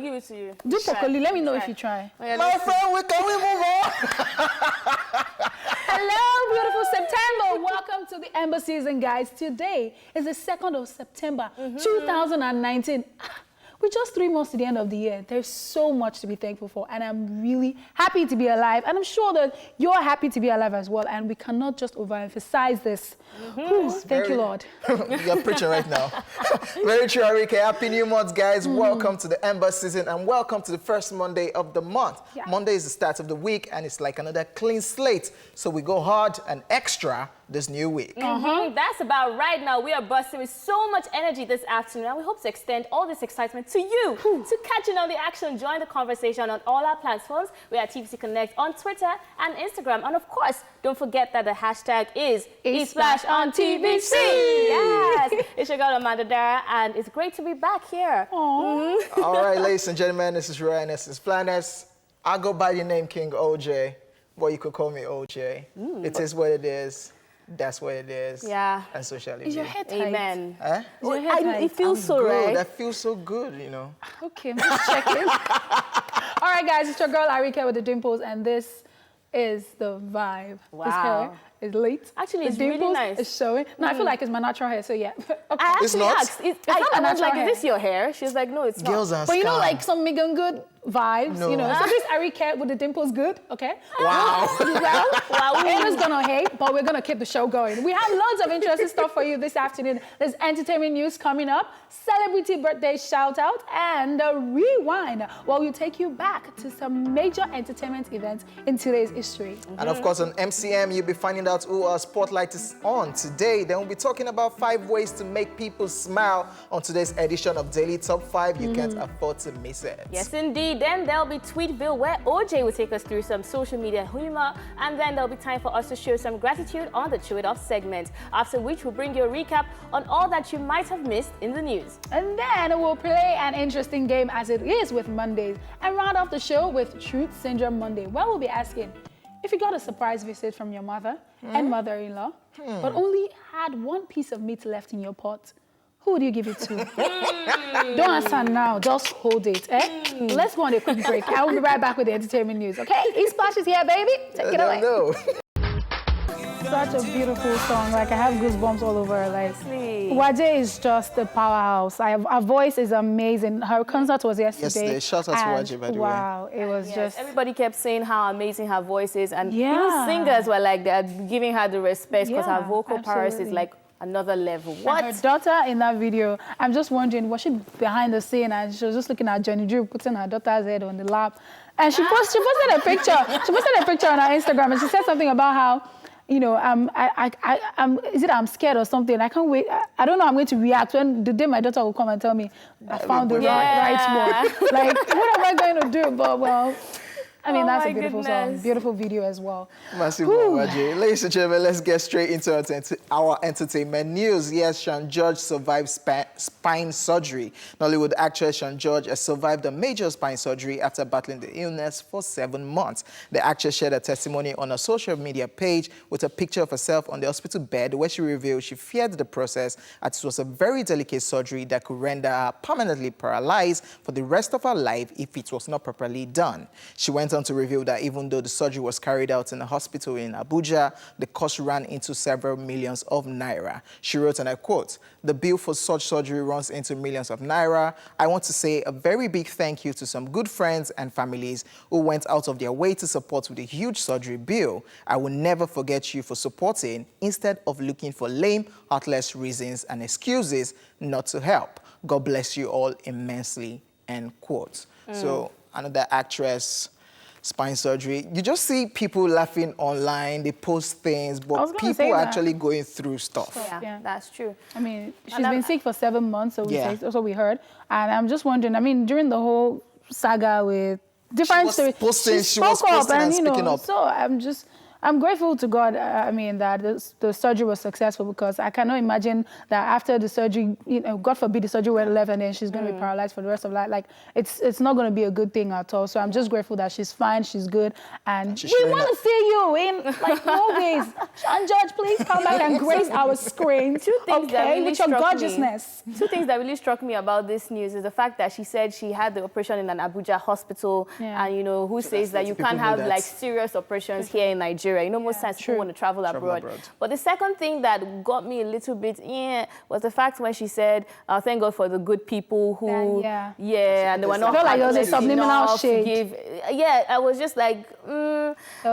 I'll give it to you. Do broccoli. Let me know if you try. Oh, yeah, My friend, can we move on? Hello, beautiful September. Welcome to the Ember season, guys. Today is the 2nd of September, 2019. We're just 3 months to the end of the year. There's so much to be thankful for, and I'm really happy to be alive. And I'm sure that you're happy to be alive as well, and we cannot just overemphasize this. Thank you, Lord. You're preaching right now. Very true, Arike. Happy New Month, guys. Welcome to the Ember season, and welcome to the first Monday of the month. Yeah. Monday is the start of the week, and it's like another clean slate. So we go hard and extra this new week. That's about right now. We are bursting with so much energy this afternoon, and we hope to extend all this excitement to you. To catch in on the action, join the conversation on all our platforms. We are TVC Connect on Twitter and Instagram. And of course, don't forget that the hashtag is eSplash on TVC. Yes, it's your girl Amanda Dara, and it's great to be back here. All right, ladies and gentlemen, this is Ryan, this is Flaness. I go by the name King OJ. Well, you could call me OJ. It is what it is. That's what it is. Yeah. And so shall it Is be. your head tight? Amen. Eh? Is your head tight? It feels so Good. right. That feels so good, you know. Okay, I'm just checking. All right, guys, it's your girl Arike with the dimples, and this is the vibe. Wow. This hair is late. Actually, the it's really dimples nice. is showing. No, I feel like it's my natural hair, so yeah. Okay. I It's actually not? asked. not I my was natural like, hair. is this your hair? She was like, no, it's Girls not. are But you know, scam. like some Megan Good vibes, No. you know. So this Arike with the dimples good, okay? Wow. Well, Emma's gonna hate, but we're gonna keep the show going. We have loads of interesting stuff for you this afternoon. There's entertainment news coming up, celebrity birthday shout out, and a rewind, where we take you back to some major entertainment events in today's history. And of course, on MCM, you'll be finding out who our spotlight is on today. Then we'll be talking about 5 ways to make people smile on today's edition of Daily Top 5. You can't afford to miss it. Yes, indeed. Then there'll be Tweetville, where OJ will take us through some social media humor, and then there'll be time for us to show some gratitude on the Chew It Off segment, after which we'll bring you a recap on all that you might have missed in the news. And then we'll play an interesting game, as it is with Mondays, and round off the show with Truth Syndrome Monday, where we'll be asking, if you got a surprise visit from your mother and mother-in-law, but only had 1 piece of meat left in your pot, who would you give it to? Don't answer now, just hold it. Let's go on a quick break. I will be right back with the entertainment news, okay? eSplash is here, baby. Take it away. No. Such a beautiful song. Like, I have goosebumps all over. Like, Waje is just a powerhouse. Her voice is amazing. Her concert was yesterday. Shout out to Waje, by the way. Wow, it was just... Everybody kept saying how amazing her voice is, and Yeah. even singers were like, they're giving her the respect because Yeah, her vocal prowess is absolutely. like another level. And What? her daughter in that video, I'm just wondering, was she behind the scene and she was just looking at Johnny Drew putting her daughter's head on the lap? And she posted a picture. She posted a picture on her Instagram, and she said something about how, you know, I'm scared or something. I can't wait. I don't know how I'm going to react when the day my daughter will come and tell me I found the right one. Like, what am I going to do? But, well, I mean, that's a beautiful song. Beautiful video as well. Massive one, Waje. Ladies and gentlemen, let's get straight into our entertainment news. Yes, Sean George survived spine surgery. Nollywood actress Sean George has survived a major spine surgery after battling the illness for 7 months. The actress shared a testimony on her social media page with a picture of herself on the hospital bed, where she revealed she feared the process as it was a very delicate surgery that could render her permanently paralyzed for the rest of her life if it was not properly done. She went on to reveal that even though the surgery was carried out in a hospital in Abuja, the cost ran into several millions of naira. She wrote, and I quote, "The bill for such surgery runs into millions of naira. I want to say a very big thank you to some good friends and families who went out of their way to support with a huge surgery bill. I will never forget you for supporting instead of looking for lame, heartless reasons and excuses not to help. God bless you all immensely," end quote. So another actress, spine surgery. You just see people laughing online, they post things, but people are actually going through stuff. Yeah, that's true. I mean, she's been sick for 7 months, so that's what we heard. And I'm just wondering, I mean, during the whole saga with different stories, she was posting and speaking up. So I'm grateful to God, I mean, that the surgery was successful, because I cannot imagine that after the surgery, you know, God forbid the surgery went left and then she's going to be paralyzed for the rest of life. Like, it's not going to be a good thing at all. So I'm just grateful that she's fine, she's good, and we want to see you in, like, movies. Sean George, please come back and grace our screen. Two things that really with your gorgeousness. Two things that really struck me about this news is the fact that she said she had the operation in an Abuja hospital, and, you know, who says that you can't have, like, serious operations here in Nigeria. You know, most times people want to travel abroad. But the second thing that got me a little bit was the fact when she said, thank God for the good people who, and they were not. I felt like there was a subliminal shade. I was just like,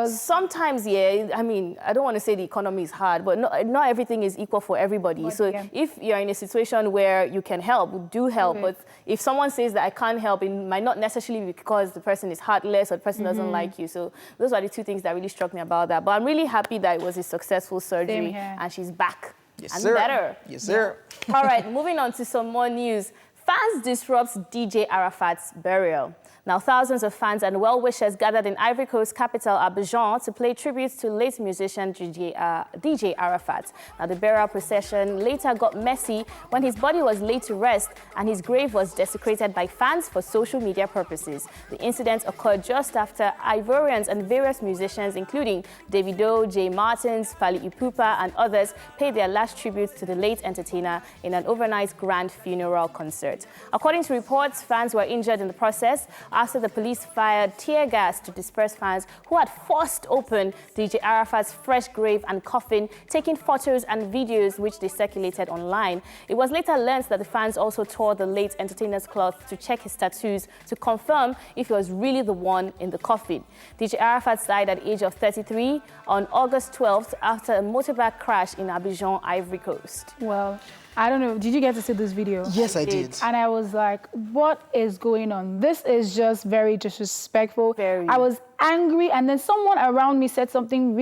sometimes, I mean, I don't want to say the economy is hard, but not everything is equal for everybody. So if you're in a situation where you can help, do help. But if someone says that I can't help, it might not necessarily be because the person is heartless or the person doesn't like you. So those are the two things that really struck me about that. But I'm really happy that it was a successful surgery and she's back and better. Yes, sir. All right, moving on to some more news. Fans disrupts DJ Arafat's burial. Now, thousands of fans and well-wishers gathered in Ivory Coast capital Abidjan to pay tribute to late musician DJ Arafat. Now, the burial procession later got messy when his body was laid to rest and his grave was desecrated by fans for social media purposes. The incident occurred just after Ivorians and various musicians, including Davido, Jay Martins, Fally Ipupa, and others, paid their last tribute to the late entertainer in an overnight grand funeral concert. According to reports, fans were injured in the process after the police fired tear gas to disperse fans who had forced open DJ Arafat's fresh grave and coffin, taking photos and videos which they circulated online. It was later learned that the fans also tore the late entertainer's cloth to check his tattoos to confirm if he was really the one in the coffin. DJ Arafat died at the age of 33 on August 12th after a motorbike crash in Abidjan, Ivory Coast. Well, I don't know. Did you get to see this video? Yes, I did. And I was like, what is going on? This is just very disrespectful. Very. I was angry, and then someone around me said something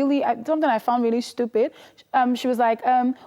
something I found really stupid. She was like,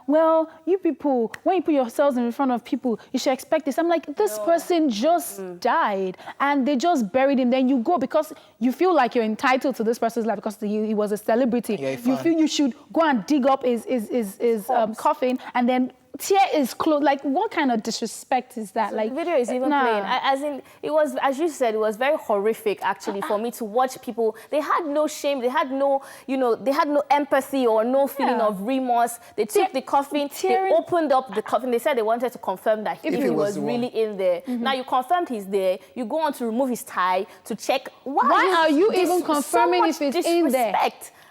well, you people, when you put yourselves in front of people, you should expect this. I'm like, this person just died, and they just buried him. Then you go because you feel like you're entitled to this person's life because he was a celebrity. Yeah, you feel you should go and dig up his coffin and then tear his clothes. Like, what kind of disrespect is that? Like, the video is even playing. As in, it was, as you said, it was very horrific actually for me to watch people. They had no shame. They had no, they had no empathy or no feeling of remorse. They took the coffin, they opened up the coffin. They said they wanted to confirm that if he was really in there. Now you confirmed he's there. You go on to remove his tie to check. Why are you even confirming if it's in there?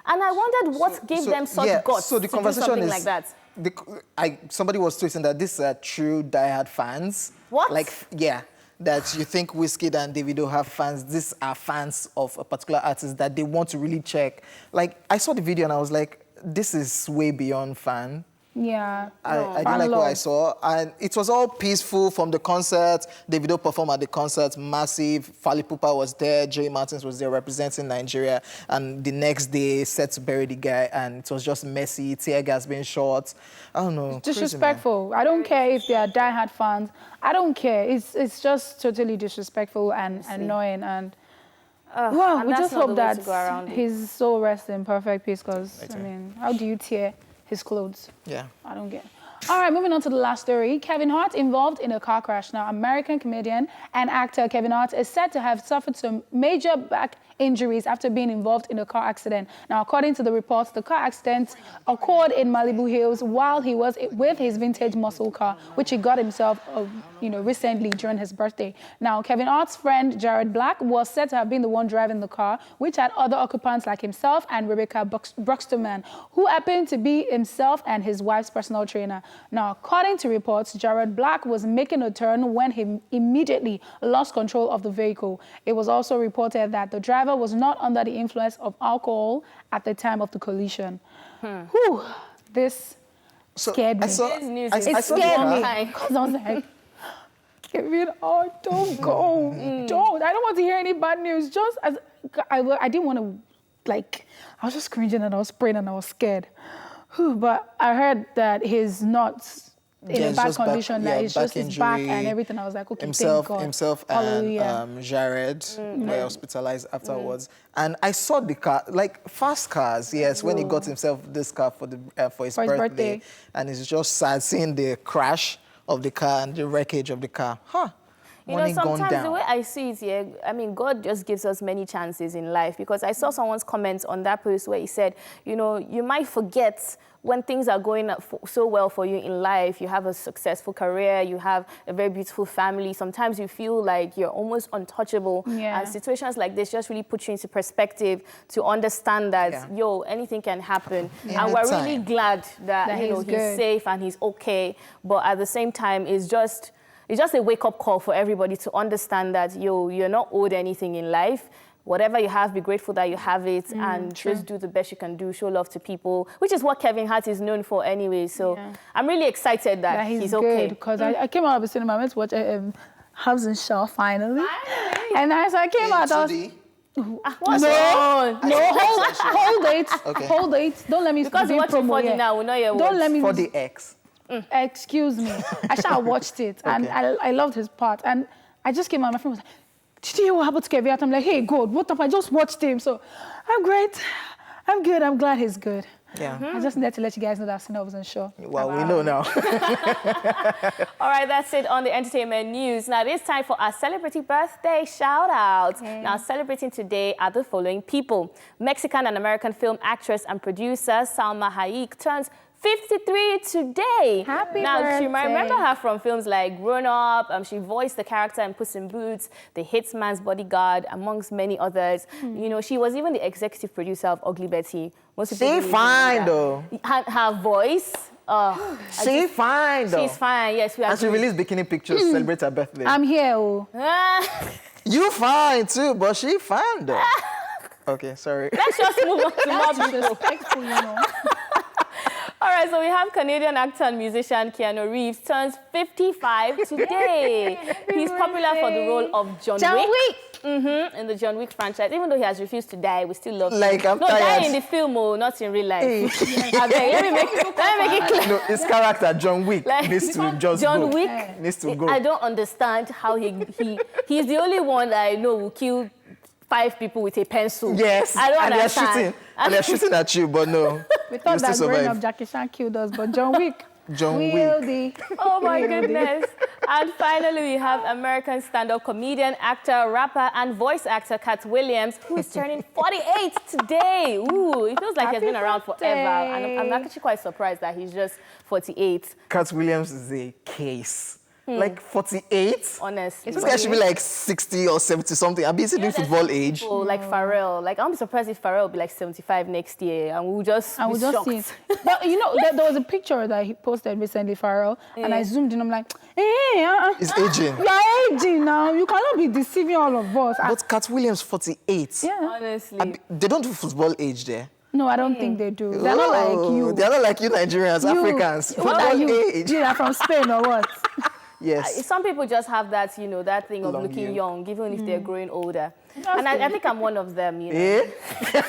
And I wondered what gave them such guts so the to conversation do something is, like that. Somebody was tweeting that these are true diehard fans. What? Like, that you think Wizkid and Davido have fans. These are fans of a particular artist that they want to really check. Like, I saw the video and I was like, this is way beyond fan. Yeah. I didn't like what I saw. And it was all peaceful from the concert. Davido performed at the concert, massive. Fally Ipupa was there. Jay Martins was there representing Nigeria. And the next day, set to bury the guy. And it was just messy, tear gas being shot. I don't know. Disrespectful. I don't care if they are diehard fans. I don't care. It's just totally disrespectful and annoying. And well, we just hope that his soul rests in perfect peace. Because, I mean, how do you tear his clothes? Yeah. I don't get it. All right, moving on to the last story. Kevin Hart involved in a car crash. Now, American comedian and actor Kevin Hart is said to have suffered some major back injuries after being involved in a car accident. Now, according to the reports, the car accident occurred in Malibu Hills while he was with his vintage muscle car, which he got himself, recently during his birthday. Now, Kevin Hart's friend Jared Black was said to have been the one driving the car, which had other occupants like himself and Rebecca Bruxterman, who happened to be himself and his wife's personal trainer. Now, according to reports, Jared Black was making a turn when he immediately lost control of the vehicle. It was also reported that the driver was not under the influence of alcohol at the time of the collision. Whew, this scared me. It scared me because I was like, Kevin, don't go. Don't. I don't want to hear any bad news. Just as I didn't want to, I was just cringing and I was praying and I was scared. But I heard that he's not in Yeah, a it's bad just back- condition. yeah, that it's back just his back injury. and everything. I was like, okay, Himself, thank God. himself Hallelujah. and Jared were hospitalized afterwards. And I saw the car, like fast cars, yes, when he got himself this car for his birthday. And it's just sad seeing the crash of the car and the wreckage of the car. Huh. You know, Money gone sometimes down. the way I see it here, I mean, God just gives us many chances in life, because I saw someone's comments on that post where he said, you know, you might forget when things are going so well for you in life. You have a successful career, you have a very beautiful family. Sometimes you feel like you're almost untouchable. Yeah. And situations like this just really put you into perspective to understand that, yo, anything can happen. And we're really glad that you know, he's safe and he's okay. But at the same time, it's just a wake-up call for everybody to understand that, you're not owed anything in life. Whatever you have, be grateful that you have it, and just do the best you can do, show love to people, which is what Kevin Hart is known for anyway. So I'm really excited that he's okay. Because I came out of the cinema, I went to watch Hobbs and Shaw finally. And as I came out, I was... What's wrong? No, hold it. Okay. Hold it. Don't let me... Because you're watching 4D now, we know your words. Don't let me... For the X. Excuse me. I shall watched it, and I loved his part. And I just came out, my friend was like, did you hear what happened to Kevin Hart? I'm like, hey, God, what up? I just watched him. So I'm great. I'm good. I'm glad he's good. Yeah. I just needed to let you guys know that I've seen Hobbs and Shaw. Well, we know now. All right, that's it on the entertainment news. Now, it's time for our celebrity birthday shout-out. Now, celebrating today are the following people. Mexican and American film actress and producer Salma Hayek turns 53 today. Happy now, birthday. you might remember her from films like Grown Up. She voiced the character in Puss in Boots, The Hitman's Bodyguard, amongst many others. You know, she was even the executive producer of Ugly Betty. She fine, though. Her voice. She fine, though. She's fine, yes. We are. And she released bikini pictures to celebrate her birthday. I'm here, oh. You fine, too, but she fine, though. Okay, sorry. Let's just move on to more people. Disrespectful, you know. All right, so we have Canadian actor and musician Keanu Reeves turns 55 today. He's popular for the role of John Wick. In the John Wick franchise. Even though he has refused to die, we still love him. Like, I'm no, tired. die in the film, not in real life. Let me make it clear. No, his character, John Wick, Like, needs to just John go. Wick, Needs to go. I don't understand how he's the only one that I know will kill 5 people with a pencil. Yes, I don't and understand. they're shooting at you, but no. We thought you that still growing survive. up Jackie Chan killed us, but John Wick. John Wick. Wick. Oh my goodness. And finally, we have American stand-up comedian, actor, rapper, and voice actor Cat Williams, who is turning 48 today. Ooh, it feels like he's been around forever. And I'm actually quite surprised that he's just 48. Cat Williams is a case. Like 48? Honestly. This guy should be like 60 or 70 something. I'm busy doing football age. People like Pharrell. Like, I'm surprised if Pharrell will be like 75 next year, and we'll just be shocked. See. But you know, there was a picture that he posted recently, Pharrell, and I zoomed in. I'm like, hey, He's aging. you're aging now. You cannot be deceiving all of us. But Cat Williams, 48. Yeah. Honestly. They don't do football age there. No, I don't think they do. They're not like you. They're not like you Nigerians, Africans. What are Football you? age. You are from Spain or what? Yes. Some people just have that, you know, that thing of Long looking you. young, even if they're growing older. And I think I'm one of them, you know. Eh?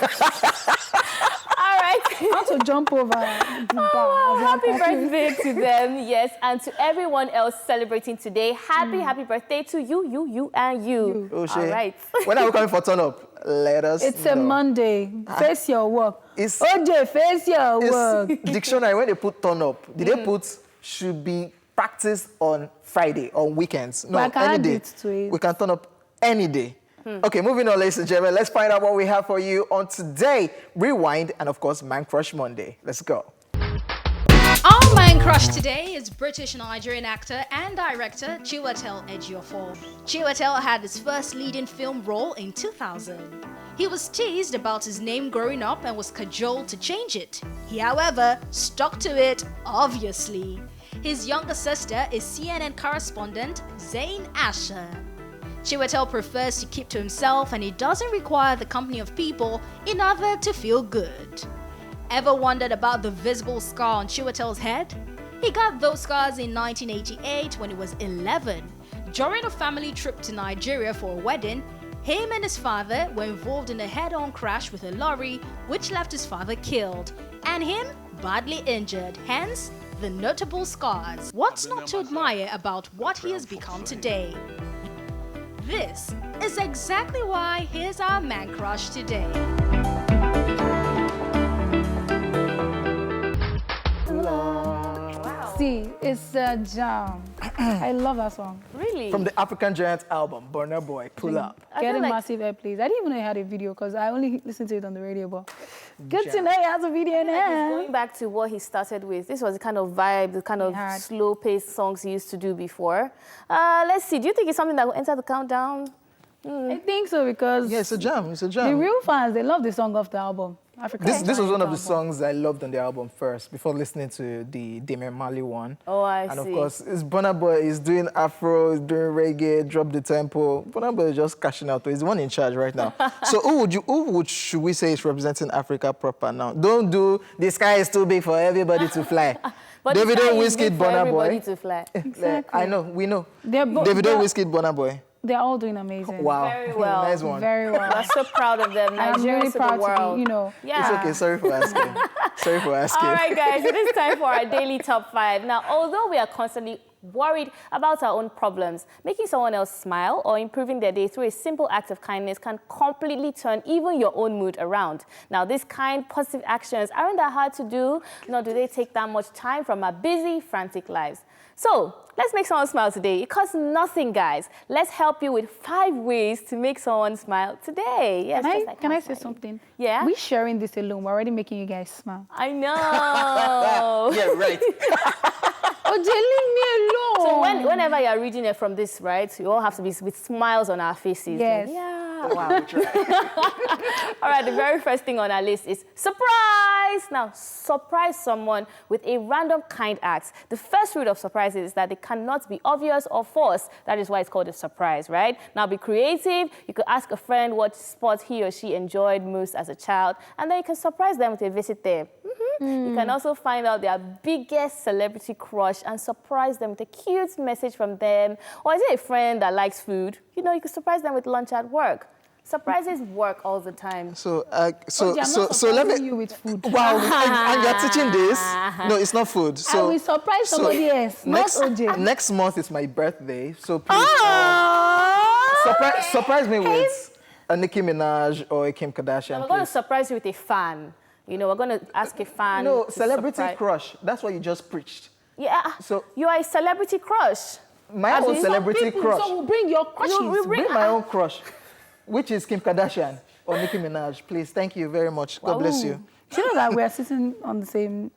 All right. How to jump over the bar. Oh, happy birthday to them, yes. And to everyone else celebrating today, happy birthday to you, and you. Oh, All shit. right. When are we coming for turn up? Let us It's know. a Monday. Face your work. It's- OJ, face your work. Dictionary, when they put turn up, did they put should be practiced on Friday, on weekends? No, But I can any add day. it to it. We can turn up any day. Okay, moving on, ladies and gentlemen. Let's find out what we have for you on today. Rewind and, of course, Man Crush Monday. Let's go. Our Man Crush today is British-Nigerian actor and director Chiwetel Ejiofor. Chiwetel had his first leading film role in 2000. He was teased about his name growing up and was cajoled to change it. He, however, stuck to it, obviously. His younger sister is CNN correspondent Zayn Asher. Chiwetel prefers to keep to himself and he doesn't require the company of people in order to feel good. Ever wondered about the visible scar on Chiwetel's head? He got those scars in 1988 when he was 11. During a family trip to Nigeria for a wedding, him and his father were involved in a head-on crash with a lorry which left his father killed and him badly injured, hence the notable scars. What's not to admire about what he has become today? This is exactly why here's our man crush today. See, it's a jam. I love that song. Really? From the African Giant album, Burna Boy, Pull Up. Getting like- massive airplays. I didn't even know he had a video because I only listened to it on the radio, but good to know he has a video now. Going back to what he started with, this was the kind of vibe, the kind of had. slow-paced songs he used to do before. Let's see, do you think it's something that will enter the countdown? I think so because Yeah, it's a jam. It's a the jam. real fans, they love the song off the album. Africa. This was one of the songs I loved on the album first, before listening to the Damian Marley one. Oh, I And of see. course, it's Burna Boy. He's doing Afro, he's doing reggae, drop the tempo. Burna Boy is just cashing out. He's the one in charge right now. So should we say is representing Africa proper now? Don't do, the sky is too big for everybody to fly. But the Davido, sky is Whiskey, big for Burna everybody Boy. to fly. Exactly. I know, we know. They're both- Davido, they're- Whiskey, Burna Boy. They're all doing amazing. Wow. Very well. Nice one. Very well. We're so proud of them. And I'm Nigerians really to proud the world. to be, you know. Yeah. It's okay, sorry for asking. Sorry for asking. All right, guys, it is time for our daily top 5. Now, although we are constantly worried about our own problems, making someone else smile or improving their day through a simple act of kindness can completely turn even your own mood around. Now, these kind, positive actions aren't that hard to do, nor do they take that much time from our busy, frantic lives. So, let's make someone smile today. It costs nothing, guys. Let's help you with 5 ways to make someone smile today. Yes, just like Can I I'm say smiling. something? Yeah? We sharing this alone. We're already making you guys smile. I know. Yeah, right. Oh, leave me alone. So whenever you're reading it from this, right, you all have to be with smiles on our faces. Yes. Like, yeah. Wow, we tried. All right, the very first thing on our list is surprise. Now, surprise someone with a random kind act. The first rule of surprise is that they cannot be obvious or forced. That is why it's called a surprise, right? Now, be creative. You could ask a friend what sport he or she enjoyed most as a child, and then you can surprise them with a visit there. You can also find out their biggest celebrity crush and surprise them with a cute message from them. Or is it a friend that likes food? You know, you can surprise them with lunch at work. Surprises work all the time. So I'm not let surprising me. you with food. Wow, and you're teaching this? No, it's not food. So I will surprise somebody else, not OJ. Next month is my birthday, so please Oh! surprise me with a Nicki Minaj or a Kim Kardashian. We're going to Please. surprise you with a fan. You know, we're going to ask a fan. No, to celebrity surprise- crush. That's what you just preached. Yeah. So- you are a celebrity crush. My As own in- celebrity People, crush. So we'll bring your crushes. You Bring my own crush, which is Kim Kardashian or Nicki Minaj. Please, thank you very much. God bless you. Do you know that we're sitting on the same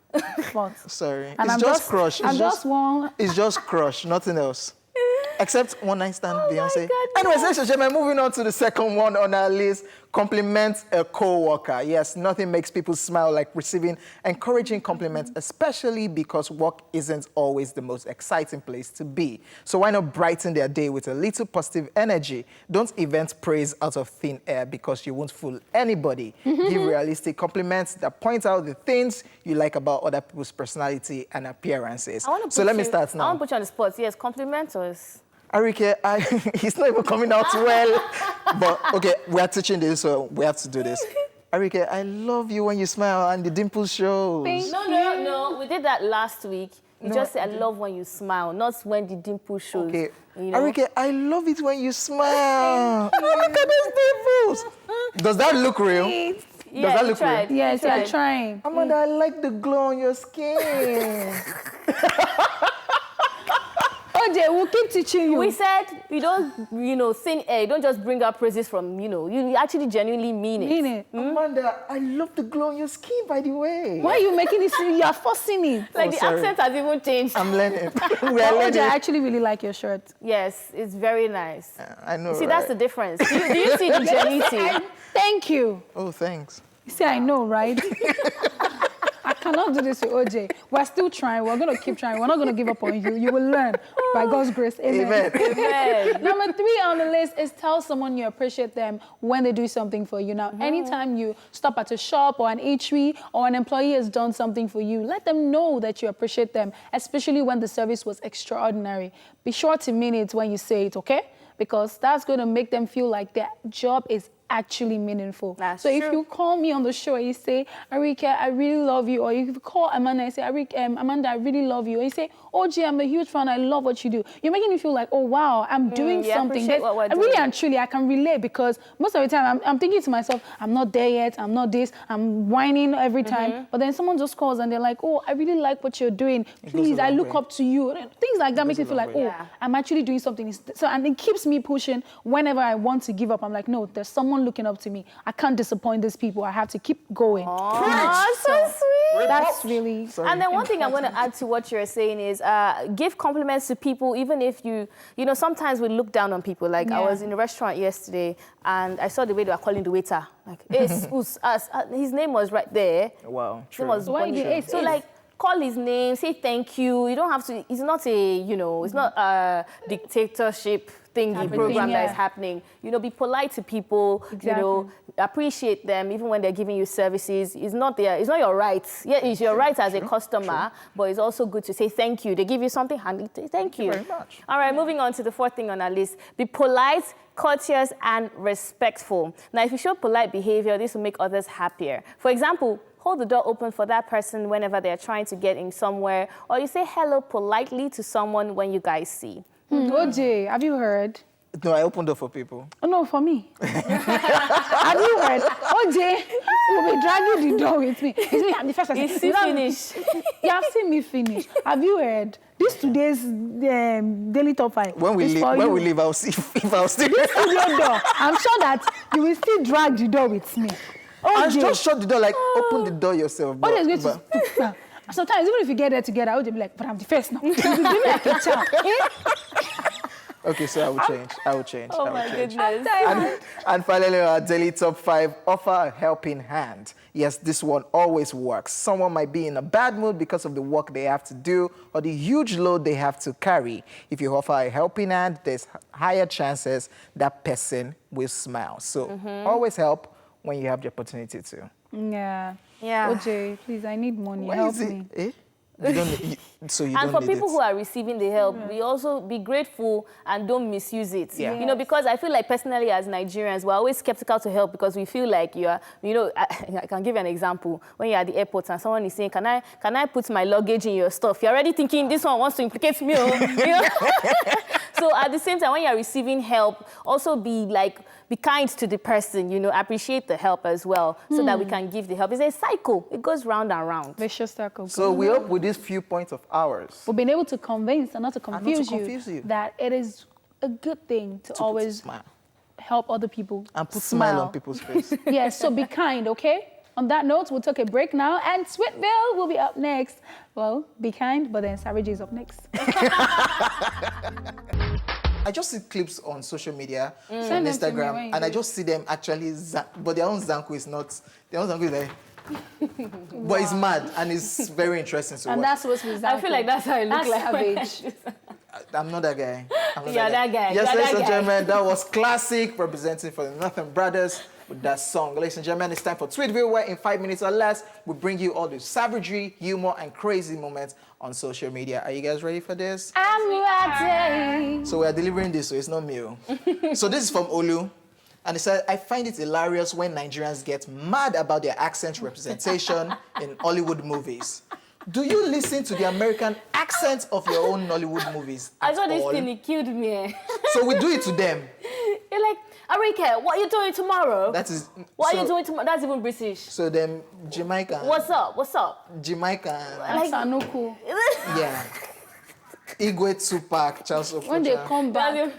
spot? Sorry, And it's I'm just crush. I'm just one. It's just crush, nothing else. Except one night stand, Beyonce. goodness. Anyways, ladies and gentlemen, moving on to the second one on our list. Compliment a co-worker. Yes, nothing makes people smile like receiving encouraging compliments, especially because work isn't always the most exciting place to be. So why not brighten their day with a little positive energy? Don't invent praise out of thin air because you won't fool anybody. Give realistic compliments that point out the things you like about other people's personality and appearances. So let me start I now. want to put you on the spot. Yes, compliments or... Arike, he's not even coming out well. But, okay, we are teaching this, so we have to do this. Arike, I love you when you smile and the dimple shows. No. We did that last week. You just said, I love when you smile, not when the dimple shows. Okay. You know? Arike, I love it when you smile. Oh, look at those dimples. Does that look real? Yeah, Does that you look tried. real? Yes, You you're tried. trying. Amanda, I like the glow on your skin. OJ, we'll keep teaching you. We said you don't, thin air. You don't just bring up praises from, you actually genuinely mean it. Mean it. Amanda, I love the glow on your skin, by the way. Why are you making this? You are forcing it. Like the sorry. accent has even changed. I'm learning. We are OJ, I learning. actually really like your shirt. Yes, it's very nice. I know, See, right? that's the difference. Do you see the genuinity? Thank you. Oh, thanks. You see, I know, right? I cannot do this to OJ. We're still trying. We're going to keep trying. We're not going to give up on you. You will learn by God's grace. Amen. Amen. Amen. Number 3 on the list is tell someone you appreciate them when they do something for you. Now, anytime you stop at a shop or an eatery or an employee has done something for you, let them know that you appreciate them, especially when the service was extraordinary. Be sure to mean it when you say it, okay? Because that's going to make them feel like their job is actually meaningful. That's so if true. you call me on the show and you say, Arika, I really love you, or if you call Amanda and say, Amanda, I really love you, or you say, OG, I'm a huge fan, I love what you do, you're making me feel like, oh wow, I'm doing you something. appreciate what we're Really doing. and truly, I can relate, because most of the time I'm thinking to myself, I'm not there yet, I'm not this, I'm whining every time. But then someone just calls and they're like, oh, I really like what you're doing. Please, I look up to you. Things like that makes me feel like, oh, I'm actually doing something. So, and it keeps me pushing whenever I want to give up. I'm like, no, there's someone looking up to me. I can't disappoint these people. I have to keep going. Oh, so sweet. That's really... And then one thing I want to add to what you're saying is give compliments to people, even if you know, sometimes we look down on people. Like I was in a restaurant yesterday and I saw the way they were calling the waiter. Like, it's us. His name was right there. Wow. His name was Why Bonnie. the ace? So like, call his name, say thank you. You don't have to, it's not a, you know, it's not a dictatorship thingy program that is happening. You know, be polite to people, you know, appreciate them even when they're giving you services. It's not your right. Yeah, it's your right as a customer, but it's also good to say thank you. They give you something, handy, thank you. Very much. All right, moving on to the fourth thing on our list. Be polite, courteous, and respectful. Now, if you show polite behavior, this will make others happier. For example, hold the door open for that person whenever they're trying to get in somewhere, or you say hello politely to someone when you guys see. OJ, have you heard? No, I opened up for people. Oh, no, for me. Have you heard? OJ will be dragging the door with me. It's me, I'm the first person. Is he finished? You have seen me finish. Have you heard? This today's daily top 5. When we leave, I'll see if I'll still. This is your door. I'm sure that you will still drag the door with me. I OJ. just shut the door, like open the door yourself. OJ is going to... Sometimes, even if you get there together, OJ will be like, but I'm the first now. You will be like a child. Okay, so I will change. Oh my goodness. And finally, our daily top 5, offer a helping hand. Yes, this one always works. Someone might be in a bad mood because of the work they have to do or the huge load they have to carry. If you offer a helping hand, there's higher chances that person will smile. So always help when you have the opportunity to. Yeah. Yeah. OJ, please, I need money. Why Help is it? me. Eh? You don't, so you And don't for need people it. who are receiving the help, we also be grateful and don't misuse it. Yeah. You know, because I feel like personally as Nigerians, we're always skeptical to help because we feel like you are, you know, I can give you an example. When you're at the airport and someone is saying, can I put my luggage in your stuff? You're already thinking this one wants to implicate me. You know? So at the same time, when you're receiving help, also be kind to the person, you know, appreciate the help as well so that we can give the help. It's a cycle. It goes round and round. Vicious circle. So we hope with these few points of ours, We've been able to convince and not to confuse, confuse you. that it is a good thing to always smile help other people and put smile on people's face. Yes, so be kind, okay? On that note, we'll take a break now, and Tweetville will be up next. Well, be kind, but then Savage is up next. I just see clips on social media, on Send them to me Instagram, when you and I do. just see them actually, but their own Zanku is not, their own Zanku is like, but it's mad, and it's very interesting to And watch. that's supposed to be I feel like that's how I look like. Savage. I'm not that guy. I'm not You're that guy. Yes, You're ladies that and guy. gentlemen, that was classic representing for the Northern Brothers with that song. Ladies and gentlemen, it's time for Tweetville, where in 5 minutes or less, we bring you all the savagery, humor, and crazy moments on social media. Are you guys ready for this? I'm ready. So we are delivering this, so it's not me. So this is from Olu. And it said, I find it hilarious when Nigerians get mad about their accent representation in Hollywood movies. Do you listen to the American accent of your own Nollywood movies I at saw this all? thing, it killed me. So we do it to them. You're like, Arike, what are you doing tomorrow? That is. What so, are you doing tomorrow? That's even British. So them Jamaican. What's up? What's up? Jamaican. Like Sanuku. Yeah. Igwe Tupac, Charles Okocha. When they come back,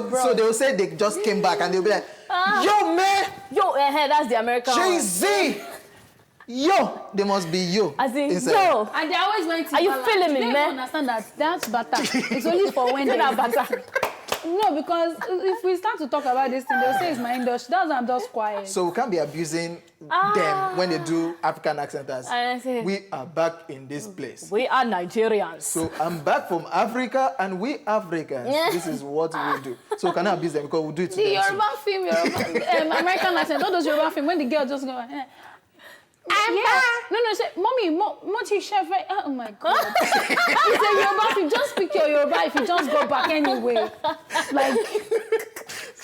So they'll say they just came back and they'll be like, yo, man, Yo, that's the American one. Jay-Z. Yo, they must be yo. As in, inside. yo. and they always went to Are you Bala. feeling me, They man? don't understand that that's butter. It's only for when Say they that butter. No, because if we start to talk about this thing, they'll say it's my industry. That's why I'm just quiet. So we can't be abusing them when they do African accent as I see. we are back in this place. We are Nigerians. So I'm back from Africa and we Africans. This is what we do. So we cannot abuse them because we'll do it to The them too. Yoruba film, American accent, all those Yoruba film, when the girl just go, No, say, mommy, Moti chef. Oh my God. It's a Yoruba film. Just speak your Yoruba if you just go back anyway. Like,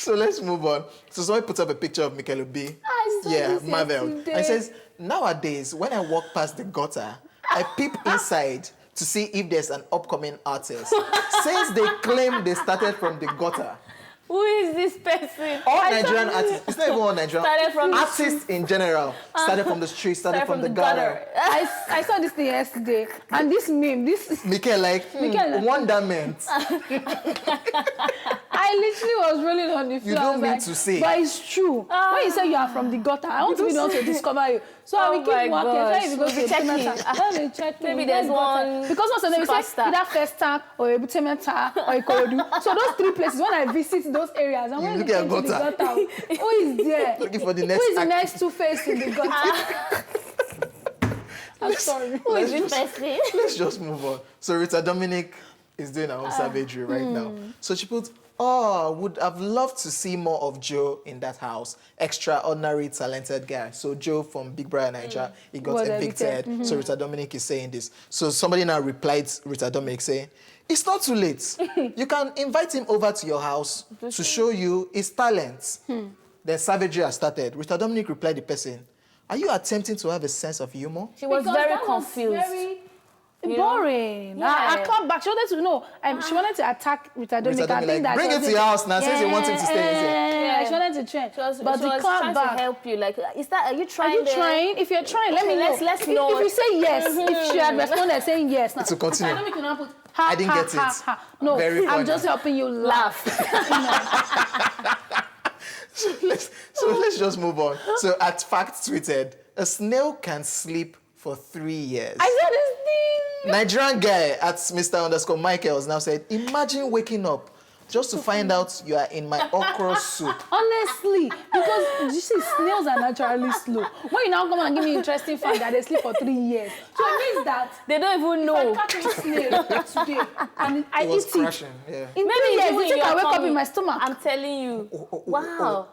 So let's move on. So somebody puts up a picture of Mikel Obi. I saw Yeah, this Marvel. yesterday. And it says, nowadays, when I walk past the gutter, I peep inside to see if there's an upcoming artist. Since they claim they started from the gutter. Who is this person? All Nigerian artists, it's not even all Nigerian Started from the artists in general, started from the street, started from the gutter. I saw this thing yesterday, and this meme, this Mikel, like, wonderment. I literally was rolling on the floor. You don't I was mean like, to say. But it's true. When you say you are from the gutter, I want to be the one to discover you. So I will keep walking. gosh. Try to go to the Checking. cemetery. Maybe there's one Because also they will say superstar. either Festa or a cemetery or a Ikorodu. So those three places, when I visit those areas, and when look I at get to the gutter. gutter, who is there? Looking for the Who next is the act. next two-face in the gutter? I'm sorry. Who is Let's this person? Let's just move on. So Rita Dominic is doing her own savagery right now. So she put, oh, would have loved to see more of Joe in that house. Extraordinary talented guy. So Joe from Big Brother Nigeria, he got Was evicted. evicted. So Rita Dominic is saying this. So somebody now replied Rita Dominic saying, it's not too late. You can invite him over to your house to show you his talents. Then savagery has started. Rita Dominic replied the person, are you attempting to have a sense of humor? She was Because very that was confused. very You know? boring. Yeah. I clapped back. She wanted to know. She wanted to attack Rita Dominic. Rita I Dominic, think that bring was it to your house now, since you want him to stay in here. Yeah, she wanted to train. She was, But she the was clap trying back. to help you. Like, is that, are you trying Are you there? trying? If you're trying, let me know. let's if, know. If you say yes, if she had responded saying yes, now, To continue. Rita Dominic will not put, ha, I didn't ha, get it. ha, ha. No, Very I'm funny. just helping you laugh. So let's just move on. So at Fact tweeted, a snail can sleep for 3 years. I said this thing. Nigerian guy at Mr_Michaels now said, imagine waking up just to find out you are in my okra soup. Honestly, because you see, snails are naturally slow. When you now come and give me interesting fact that they sleep for 3 years, so it means that They don't even if know. I catch a snail today and I It was eat crashing, it, yeah. in 3 Maybe years, even you think your I wake up tummy. in my stomach? I'm telling you. Wow.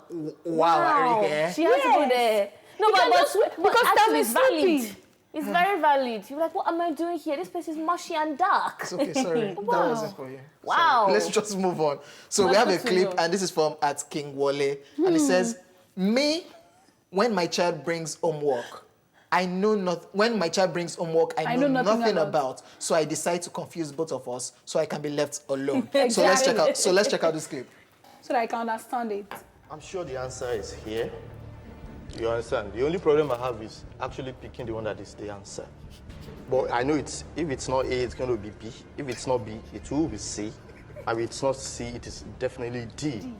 Wow, Erika. She has to go Yes. there. No, You but, can but, just wait, but because actually time it's is valid. sleeping. It's very valid. You're like, what am I doing here? This place is mushy and dark. It's okay, sorry. That wasn't for you. Wow. Sorry. Let's just move on. So we That's have a good to clip, know. and this is from at King Wale. And it says, me, when my child brings homework, I know not. When my child brings homework, I know nothing about. So I decide to confuse both of us, so I can be left alone. So let's check out. So let's check out this clip. So that I can understand it. I'm sure the answer is here. You understand? The only problem I have is actually picking the one that is the answer. But I know if it's not A, it's going to be B. If it's not B, it will be C. And if it's not C, it is definitely D.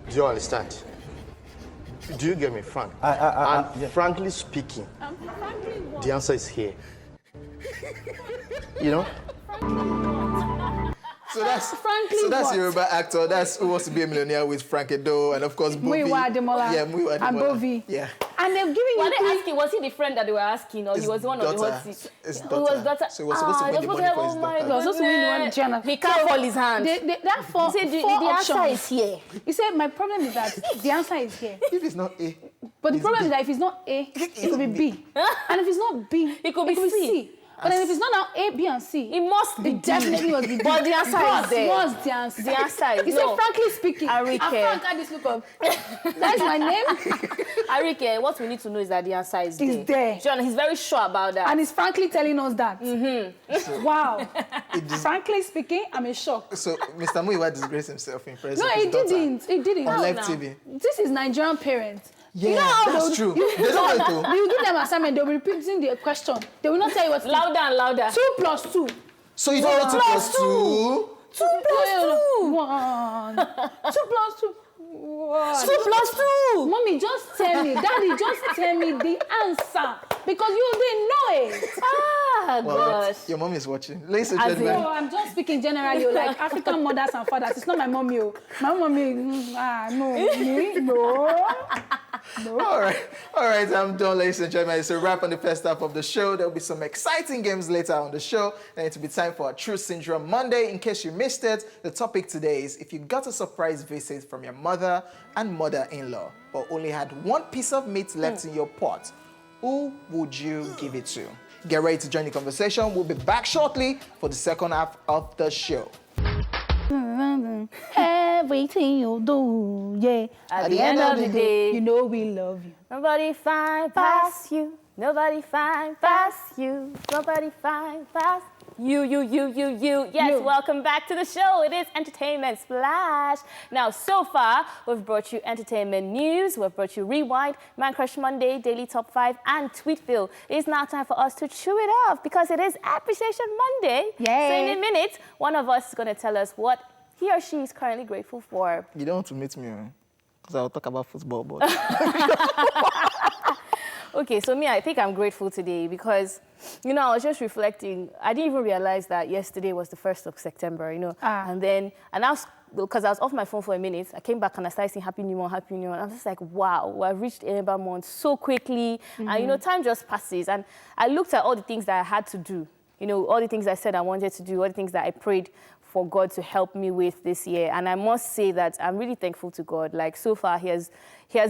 Do you understand? Do you get me, Frank? And frankly speaking, the answer is here. You know? So that's Frankly, so that's what? Yoruba actor. That's Who Wants to Be a Millionaire with Frank Edo and of course Bovi. Muyiwa Ademola. Yeah, Muyiwa And Ademola. Bovi. Yeah. And they've given Were you they three. asking, was he the friend that they were asking, or His he was one of the daughter. hot seats? His It was daughter. daughter. So he was supposed to win he the was money supposed for to his have- oh my daughter. He was supposed to win the one goodness. Gianna. He can't hold his hand. That four, He said, the four answer options. is here. He said, my problem is that the answer is here. If it's not A, But the it's problem B. is that if it's not A, it could be B. And if it's not B, It could be C. But then if it's not now A, B, and C, It must be it definitely must be D. But the answer But is there. what's the answer? The answer is He no. said, frankly speaking, Arike. and Frank had this look of, that's my name, Arike, what we need to know is that the answer is It's there. John, he's very sure about that. and he's frankly telling us that. Wow. Frankly speaking, I'm in shock. So Mr. Muyiwa disgraced himself in presence No, of his he daughter didn't. He didn't. on live now. TV. This is Nigerian parents. Yeah, You know how that's they'll- true. They don't want to. You give them assignment, they'll be repeating the question. They will not tell you what to do. Louder and louder. 2 plus 2. So you don't want 2 plus 2? 2 plus 2. 1. 2 plus 2. 1. 2 plus 2. Mommy, just tell me. Daddy, just tell me the answer. Because you didn't know it. Ah, Well, gosh. your mom is watching. Ladies and As gentlemen, No, I'm just speaking generally, like African mothers and fathers. It's not my mommy. My mommy, no. Me, no. all right, I'm done, ladies and gentlemen. It's a wrap on the first half of the show. There'll be some exciting games later on the show. Then it'll be time for a True Syndrome Monday. In case you missed it, the topic today is if you got a surprise visit from your mother and mother-in-law, but only had one piece of meat left in your pot, who would you give it to? Get ready to join the conversation. We'll be back shortly for the second half of the show. Hey. everything you do, yeah. At the end of the day, you know we love you. nobody fine past you. Nobody fine past you. Nobody fine past you. Yes, You. welcome back to the show. It is Entertainment Splash. Now, so far, we've brought you entertainment news. We've brought you Rewind, Man Crush Monday, Daily Top 5, and Tweetville. It is now time for us to chew it off because it is Appreciation Monday. Yay. So in a minute, one of us is going to tell us what he or she is currently grateful for. You don't want to meet me, because I'll talk about football, but Okay, so me, I think I'm grateful today because, you know, I was just reflecting. I didn't even realize that yesterday was the 1st of September, you know. And I was, because I was off my phone for a minute, I came back and I started saying Happy New Year, Happy New Year. And I'm just like, wow, I've reached Ember month so quickly. And, you know, time just passes. And I looked at all the things that I had to do, you know, all the things I said I wanted to do, all the things that I prayed for God to help me with this year. And I must say that I'm really thankful to God. Like, so far, He has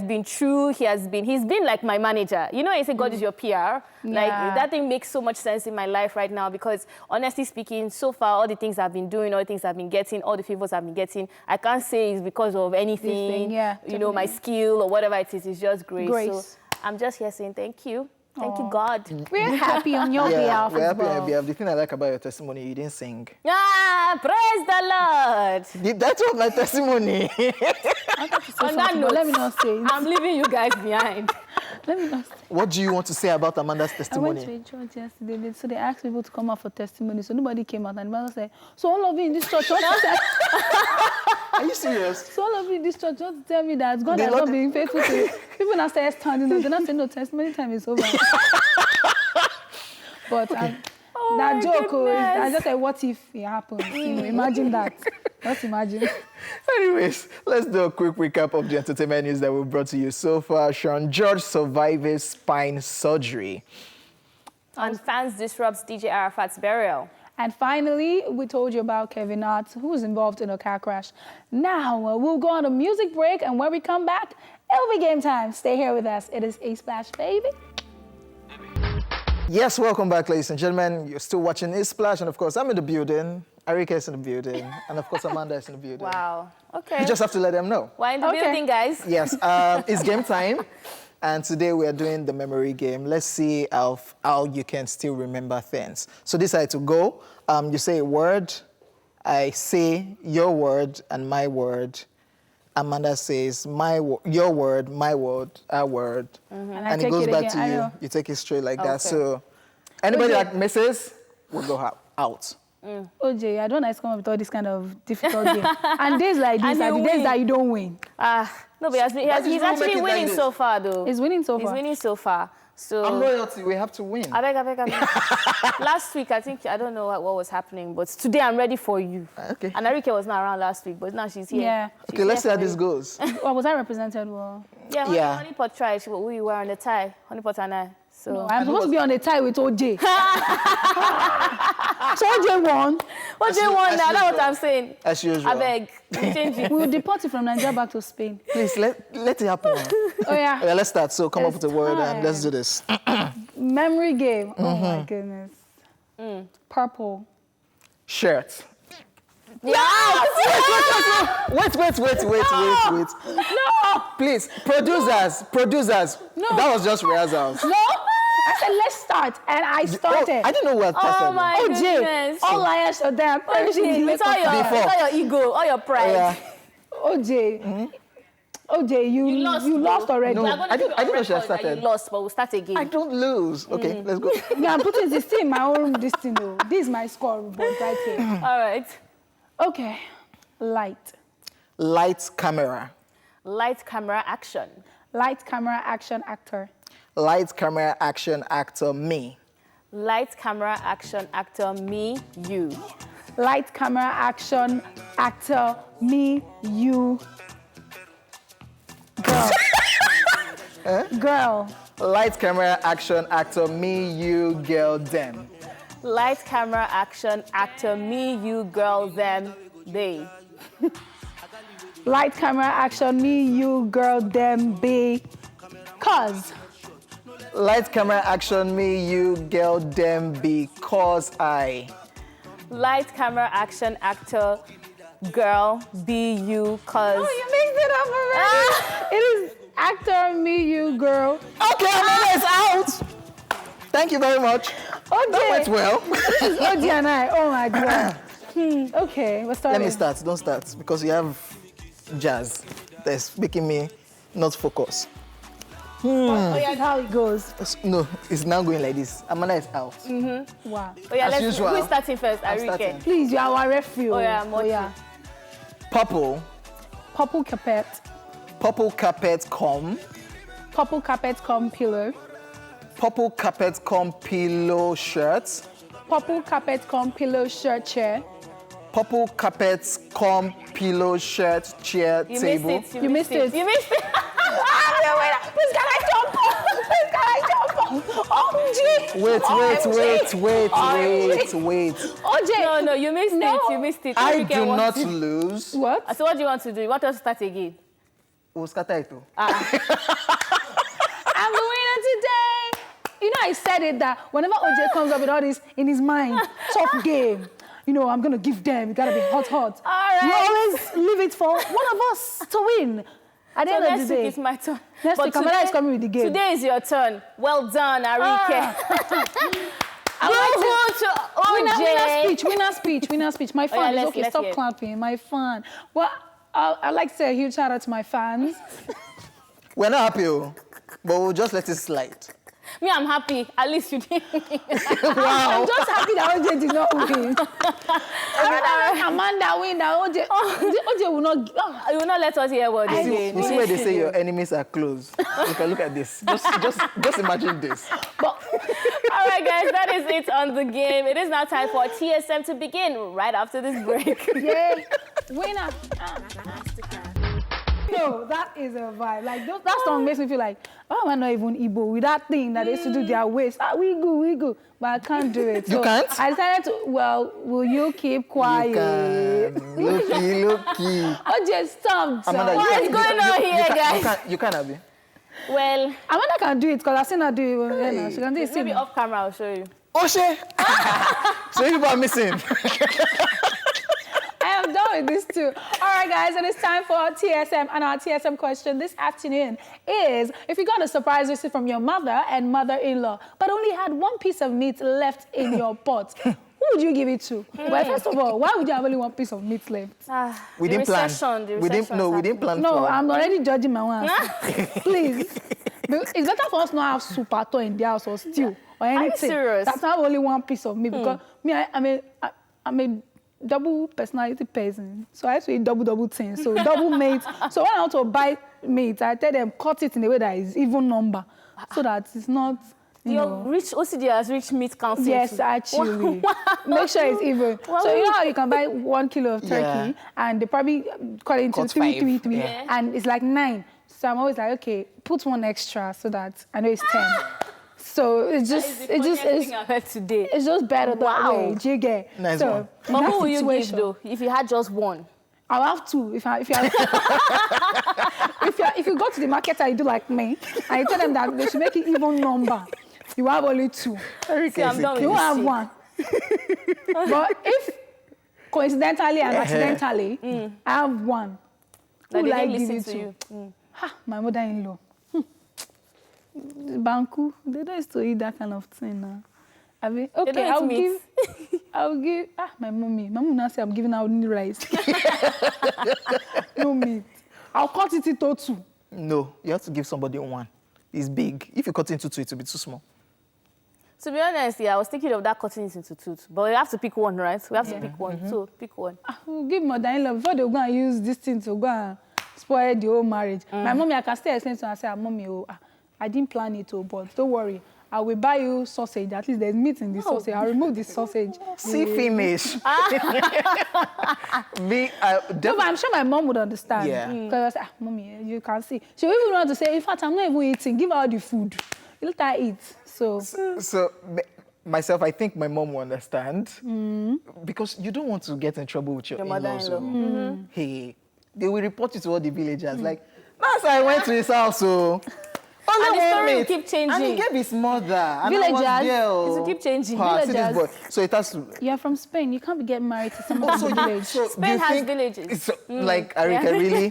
been true. He's been like my manager. You know, I say God is your PR. Like, that thing makes so much sense in my life right now because, honestly speaking, so far, all the things I've been doing, all the things I've been getting, all the favors I've been getting, I can't say it's because of anything, you know, my skill or whatever it is. It's just grace. So I'm just here saying thank you. Thank you, God. We're happy on your behalf we're as happy on your well. behalf. The thing I like about your testimony, you didn't sing. Praise the Lord. That was my testimony. On that note, Let me not say it. I'm leaving you guys behind. Let me not say What do you want to say about Amanda's I went testimony? to a church yesterday, so they asked people to come out for testimony. So nobody came out, and the man said, "So all of you in this church, want to tell- Are you serious? so all of you in this church, want to tell me that God The has Lord- not been faithful to you." People now start standing up. They now say, "No, testimony time is over." But that my joke, goodness. I just said, "What if it happens?" You know, imagine that. Just imagine. Anyways, let's do a quick recap of the entertainment news that we brought to you so far. Sean George survives spine surgery. And fans disrupts DJ Arafat's burial. And finally, we told you about Kevin Hart, who was involved in a car crash. Now, we'll go on a music break, and when we come back, it'll be game time. Stay here with us. It is A Splash, baby. Yes, welcome back, ladies and gentlemen. You're still watching A Splash, and of course, I'm in the building. Arika is in the building, and of course, Amanda is in the building. Wow. Okay. You just have to let them know. We're in the Okay. building, guys. Yes, it's game time, and today we are doing the memory game. Let's see how you can still remember things. So this is how to go. You say a word, I say your word and my word. Amanda says your word, my word, our word, And I and it take goes it back again. to I you. know. You take it straight like that. Okay. So anybody Okay. that misses will go out. OJ, I don't like to come up with all this kind of difficult game. And days like this And are you the days win. that you don't win. No, but That is he's what make actually it like winning this. so far, though. He's winning so He's far. winning so far. So I'm loyalty. We have to win. I beg. Last week, I think, I don't know what was happening, but today I'm ready for you. Okay. And Arike was not around last week, but now she's here. Yeah. She's Okay, let's see here how for this you. goes. Well, was I represented well? Yeah, Yeah. Honeypot tried. We were on the tie. Honeypot and I. So No, I'm supposed to be on the tie with OJ. So OJ won. what do you want as now? That's what usual. I'm saying. As usual. I beg. Change it. We will deport you from Nigeria back to Spain. Please, let it happen. Oh, yeah. Okay, let's start. So come up It's with a word and let's do this. Memory game. Oh, my goodness. Purple. Shirt. Yeah. Wait. No! Please, producers. No. That was just rehearsals. No! I said, let's start. And I started. I didn't know we had tested. Oh my OJ, goodness. all liars are there. It's all your ego, all your pride. Yeah. OJ, OJ, you lost already. No. We are gonna I keep didn't- it I on didn't know she had record that started. You lost, but we'll start again. I don't lose. Okay, let's go. Yeah, I'm putting this thing in my own this thing though. This is my scoreboard right here. All right. Okay. Light. Light camera. Light, camera, action. Light, camera, action, actor. Light camera action actor me. Light, camera, action, actor, me, you. Light, camera, action, actor, me, you. Girl. Girl. Light camera action actor me, you, girl, them. Light, camera, action, actor, me, you, girl, them, they. Light, camera, action, me, you, girl, them, be. Cause. Light camera action me, you, girl, them, because I. Light, camera, action, actor, girl, be you, cause. Oh, you mixed it up already. It is actor, me, you, girl. Okay, Amanda is out. Thank you very much. OJ. That went well. This is OJ and I. Oh my God. Okay, we're starting. Let me start. Don't start because you have jazz that's making me not focus. Oh, yeah, that's how it goes. No, it's now going like this. Amanda is out. Wow. Oh yeah, As usual. who's starting first? I'm Arike. starting. Please, you are our refuge. Oh, yeah, Mochi. Purple. Purple carpet. Purple carpet come. Purple carpet come pillow. Purple carpet come pillow shirt. Purple carpet come pillow shirt chair. Purple carpet come pillow shirt chair You table. missed it. You missed it. You missed it. Please can I jump? Please can I jump? OJ. Wait. OJ. No, you missed No. it. You missed it. I Arike do wants not to- lose. What? So what do you want to do? You want us to start again? We'll scatter it too. I'm the winner today. You know, I said it that whenever OJ comes up with all this in his mind, tough game. You know, I'm gonna give them. You gotta be hot. All right. You always leave it for one of us to win. At the So end of next the week day. it's my turn. Next But week, Amanda is coming with the game. Today is your turn. Well done, Arike. Winner speech. My fan is okay. let's Stop hear it. clapping. My fan. Well, I'd like to say a huge shout out to my fans. We're not happy, but we'll just let it slide. Me, I'm happy. At least you did. I'm just happy that OJ did not win. Amanda win. That OJ will not. You will not let us hear what I they You see where they say your enemies are close. You can look at this. Just imagine this. All right, guys, that is it on the game. It is now time for TSM to begin right after this break. Yay. Winner. No, that is a vibe. Like that song makes me feel like, oh, am I not even Igbo with that thing that they used to do their waist? We go. But I can't do it. You can't? I decided to, well, will you keep quiet? You can. Look. OJ, stop. Amanda, you What can- is going on here, guys? You can, Abby. Well, Amanda can do it because I've seen her do it. Yeah, no, she can do it. maybe off camera I'll show you. Oshe! So you people are missing. I am done with this too. All right, guys, it is time for our TSM. And our TSM question this afternoon is, if you got a surprise visit from your mother and mother-in-law, but only had one piece of meat left in your pot, who would you give it to? Well, first of all, why would you have only one piece of meat left? We The didn't plan. recession, the We didn't. recession No, is we didn't plan. No, for- I'm already judging my one. Please. It's better for us not have soup at all in the house or stew or anything. serious? That's not only one piece of meat because me, I'm a double personality person. So I have to eat double things. So double meat. So when I want to buy meat, I tell them cut it in a way that is even number so that it's not, you Your know. rich OCD has rich meat council. Yes, too. actually. Make sure it's even. So you know how you can buy 1 kilo of turkey Yeah. and they probably cut it into Cut three, five. Yeah. and it's like 9. So I'm always like, okay, put one extra so that I know it's 10. So it's just, That is the funniest thing I've heard today. it's just better that Wow. way. Do you get? Nice so, one. in But that who will you give situation, though? If you had just one? I'll have 2. If you go to the market and you do like me, and you tell them that they should make it even number, you have only 2. See, I'm done with You this have shit. 1. But if coincidentally and accidentally, I have 1, That who they will I didn't give listen it to to? you. My mother-in-law. Banku, they don't used to eat that kind of thing now. I mean, okay, don't eat meat. I'll give, my mommy. My mom now say I'm giving out only rice. No meat. I'll cut it into 2. No, you have to give somebody 1. It's big. If you cut into 2, it will be too small. To be honest, yeah, I was thinking of that cutting it into 2. But we have to pick one, right? We have to pick one. So pick one. We'll give mother-in-law before they go and use this thing to go and spoil the whole marriage. My mommy, I can still explain to her, I say, mommy, I didn't plan it, but don't worry. I will buy you sausage. At least there's meat in the sausage. I'll remove the sausage. See, finish. Me, No, but I'm sure my mom would understand. Yeah. Because I say, mommy, you can see. She will even want to say, in fact, I'm not even eating. Give her all the food. You let her eat. So, myself, I think my mom will understand. Because you don't want to get in trouble with your in-laws. mother-in-law. Hey, they will report you to all the villagers. Like, last I went to his house, so Only And the one story will mate. keep changing. And he gave his mother. And Villagers. I was there. It will keep changing. Ah, see this Villagers. boy. So it has to... You're from Spain. You can't be getting married to someone from the village. So do Spain you has think villages. It's like, Arika, really?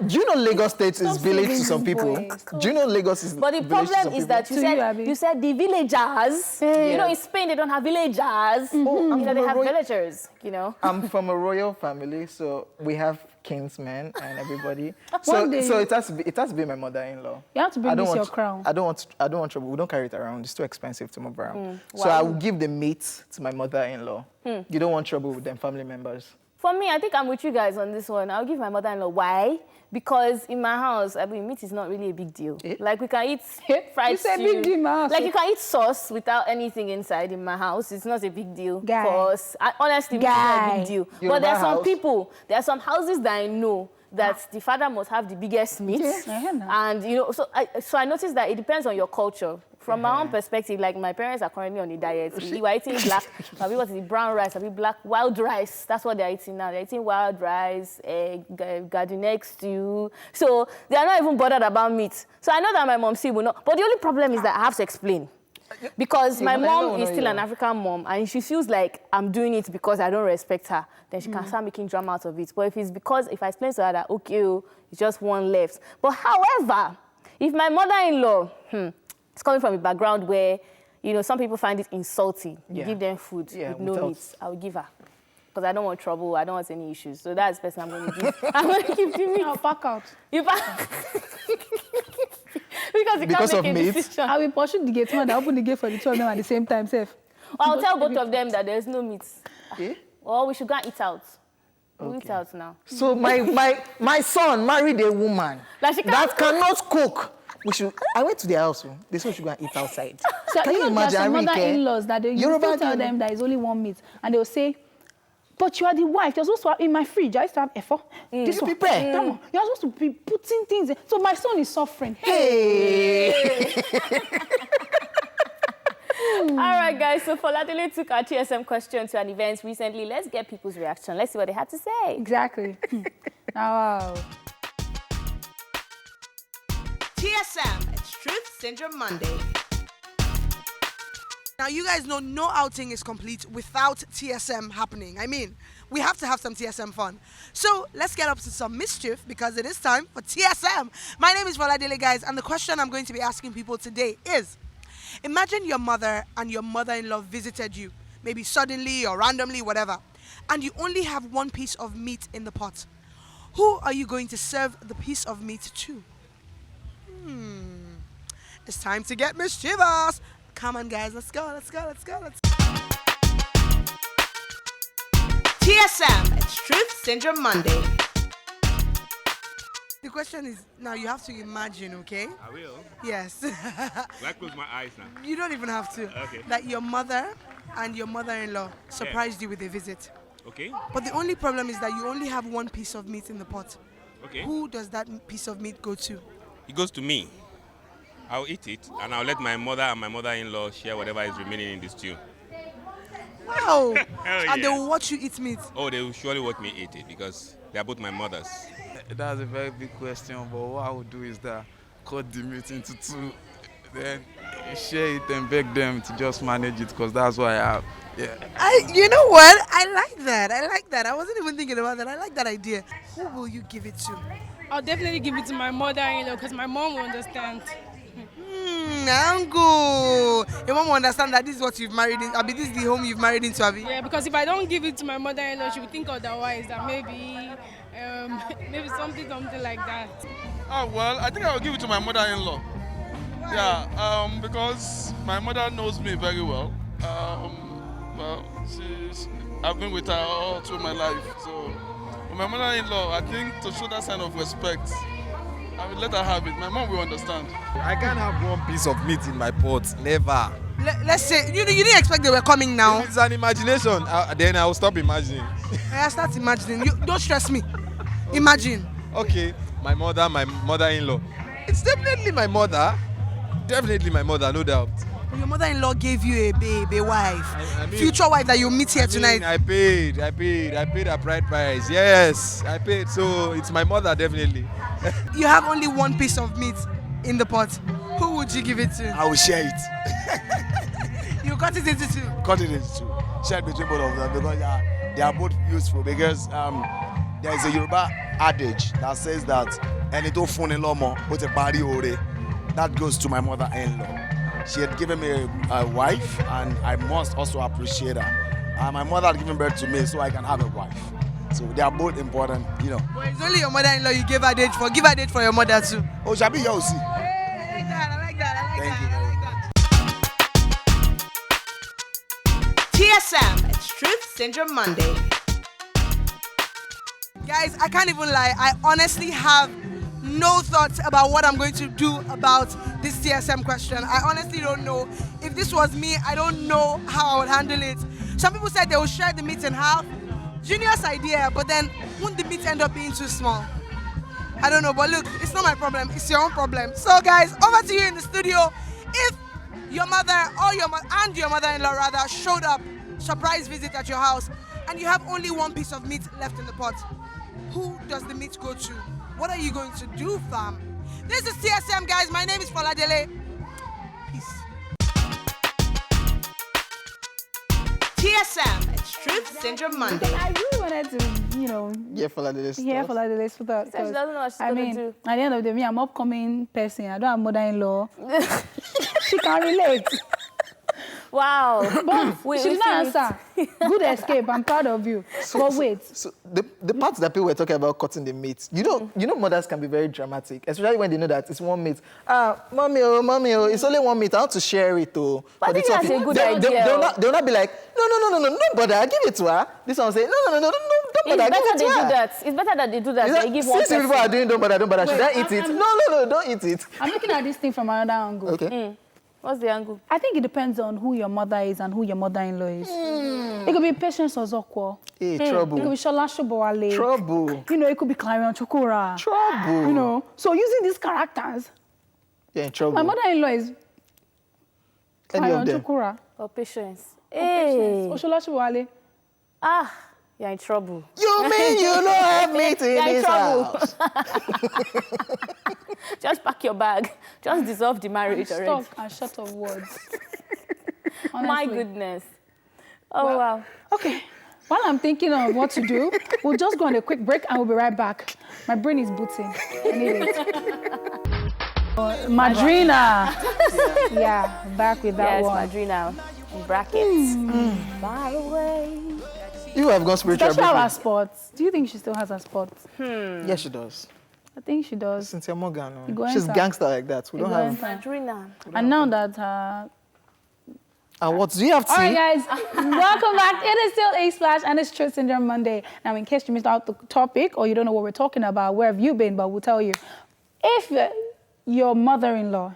Do you know Lagos State is village to saving some this people? boy. Do you know Lagos is But the village to problem some is people? that Abi. you said the villagers. You know, in Spain they don't have villagers. Oh, I'm You know, from they a have royal- villagers. You know. I'm from a royal family, so we have kingsmen and everybody. One day- So it has to be my mother-in-law. You have to bring I don't this want, your crown. I don't want trouble. We don't carry it around. It's too expensive to move around. So Wow. I will give the meat to my mother-in-law. You don't want trouble with them family members. For me, I think I'm with you guys on this one. I'll give my mother-in-law. Why? Because in my house, I mean, meat is not really a big deal. Eh? Like, we can eat fried You said stew. big deal in my house. Like, you can eat sauce without anything inside in my house. It's not a big deal Guy. for us. Honestly, meat is not a Guy. big deal. Yoruba But there are some house. people, there are some houses that I know that the father must have the biggest meat. I heard that. And, you know, so I noticed that it depends on your culture. From my own perspective, like my parents are currently on a diet. We were eating black, maybe what is it, brown rice, maybe black, wild rice. That's what they're eating now. They're eating wild rice, garden egg stew. So they are not even bothered about meat. So I know that my mom will not. But the only problem is that I have to explain. Because my mom is still an African mom and she feels like I'm doing it because I don't respect her. Then she can start making drama out of it. But if I explain to her that, okay, it's just one left. But however, if my mother-in-law, it's coming from a background where, you know, some people find it insulting. You give them food with no without- meat. I will give her. Because I don't want trouble. I don't want any issues. So that's the person I'm going to give. I'm going to give the meat. I'll back out. You back. Because you Because can't of make a meat? decision. I will pursue the gate man. I open the gate for the two of them at the same time, safe. I'll tell both of them that there's no meat. Eh? Or we should go and eat out. We'll eat out now. So my son married a woman Like she that can't cannot cook. I went to their house. They said we should go and eat outside. So Can you there are imagine? some Arike? mother-in-laws that you Yoruba still tell girl. them that it's only one meat, and they'll say, "But you are the wife. You're supposed to have in my fridge. I used to have effort. This You one, prepare. that one. You're supposed to be putting things in." So my son is suffering. Hey. All right, guys. So Foladele took our TSM question to an event recently. Let's get people's reaction. Let's see what they had to say. Exactly. Wow. TSM, it's Truth Syndrome Monday. Now, you guys know no outing is complete without TSM happening. I mean, we have to have some TSM fun. So let's get up to some mischief because it is time for TSM. My name is Foladele, guys, and the question I'm going to be asking people today is, imagine your mother and your mother-in-law visited you, maybe suddenly or randomly, whatever, and you only have one piece of meat in the pot. Who are you going to serve the piece of meat to? It's time to get mischievous. Come on, guys, let's go. TSM, it's Truth Syndrome Monday. The question is, now you have to imagine, okay? I will. Yes. Will I close my eyes now? You don't even have to. Okay. That your mother and your mother-in-law surprised you with a visit. Okay. But the only problem is that you only have one piece of meat in the pot. Okay. Who does that piece of meat go to? It goes to me. I'll eat it, and I'll let my mother and my mother-in-law share whatever is remaining in the stew. Wow. Hell And they yeah. will watch you eat meat. Oh, they will surely watch me eat it because they are both my mothers. That's a very big question, but what I would do is that cut the meat into two, then share it and beg them to just manage it because that's what I have. Yeah. You know what? I like that. I wasn't even thinking about that. I like that idea. Who will you give it to? I'll definitely give it to my mother-in-law because my mom will understand. Uncle. Your mom will understand that this is what you've married in. Abi, this is the home you've married into, Abi. Yeah, because if I don't give it to my mother-in-law, she would think otherwise, that maybe something like that. Oh, well, I think I'll give it to my mother-in-law. Yeah, because my mother knows me very well. I've been with her all through my life. So, with my mother-in-law, I think to show that sign of respect, I will let her have it. My mom will understand. I can't have one piece of meat in my pot. Never. Let's say you didn't expect they were coming now. If it's an imagination, then I will stop imagining. I start imagining. You don't stress me. Imagine. Okay, my mother-in-law. It's definitely my mother. Definitely my mother, no doubt. Your mother-in-law gave you a babe, a wife, I mean- future wife that you meet here tonight. I paid a bride price. Yes, I paid. So it's my mother, definitely. You have only one piece of meat in the pot, who would you give it to? I will share it. You cut it into two. Cut it into two. Share between both of them because they are both useful. Because there is a Yoruba adage that says that "Ẹni tó fún ni lọ́mọ, ó ti parí oore." That goes to my mother-in-law. She had given me a wife, and I must also appreciate her. My mother had given birth to me, so I can have a wife. So they are both important, you know. But it's only your mother-in-law you gave her date for. Give her date for your mother too. Oh, Shabi Yosi. I like that. I like that. Thank you. TSM, it's Truth Syndrome Monday. Guys, I can't even lie. I honestly have no thoughts about what I'm going to do about this TSM question. I honestly don't know. If this was me, I don't know how I would handle it. Some people said they will share the meat in half. Junior's idea, but then won't the meat end up being too small? I don't know, but look, it's not my problem. It's your own problem. So guys, over to you in the studio. If your mother or your mother-in-law rather showed up, surprise visit at your house, and you have only one piece of meat left in the pot, who does the meat go to? What are you going to do, fam? This is TSM, guys. My name is Foladele. Peace. TSM, it's Truth Syndrome Monday. I really wanted to, Yeah, Foladele stuff. hear Foladele's thought. She doesn't know what she's I gonna mean, do. at the end of the day, I'm an upcoming person. I don't have mother-in-law. She can relate. Wow. But she did not answer. Good escape. I'm proud of you. But wait. So the parts that people were talking about cutting the meat, you know mothers can be very dramatic, especially when they know that it's one meat. Mommy, it's only one meat. I want to share it too. But I think that's a good idea. They'll not be like, no bother, I give it to her. This one will say, no, don't bother, I give it to her. It's better that they do that. They give one Since people are doing don't bother, should I eat it? No, don't eat it. I'm looking at this thing from another angle. Okay. What's the angle? I think it depends on who your mother is and who your mother-in-law is. It could be Patience Ozokwo. Hey, trouble. It could be Shola Shobowale. Trouble. It could be Clarion Chokora. Trouble. So using these characters, you're in trouble. my mother-in-law is Any of Clarion them. Chokora. Or Patience. Hey. Or Shola Shobowale. You're in trouble. You mean you don't have meat in this house? Just pack your bag. Just dissolve the marriage already. Stop and shut of words. My goodness. Oh, wow. Okay. While I'm thinking of what to do, we'll just go on a quick break and we'll be right back. My brain is booting. I need it. Madrina. Yeah, back with that one. Yes, Madrina. In brackets. By the way. You have gone spiritual. Does she have her spots? Do you think she still has her spots? Yes, she does. I think she does. Cynthia Morgan. She's enter. gangster like that. We don't have. Madrina. And now that And what do you have to all right, guys, welcome back. It is still A-Splash and it's Truth Syndrome Monday. Now, in case you missed out the topic or you don't know what we're talking about, where have you been? But we'll tell you. If your mother-in-law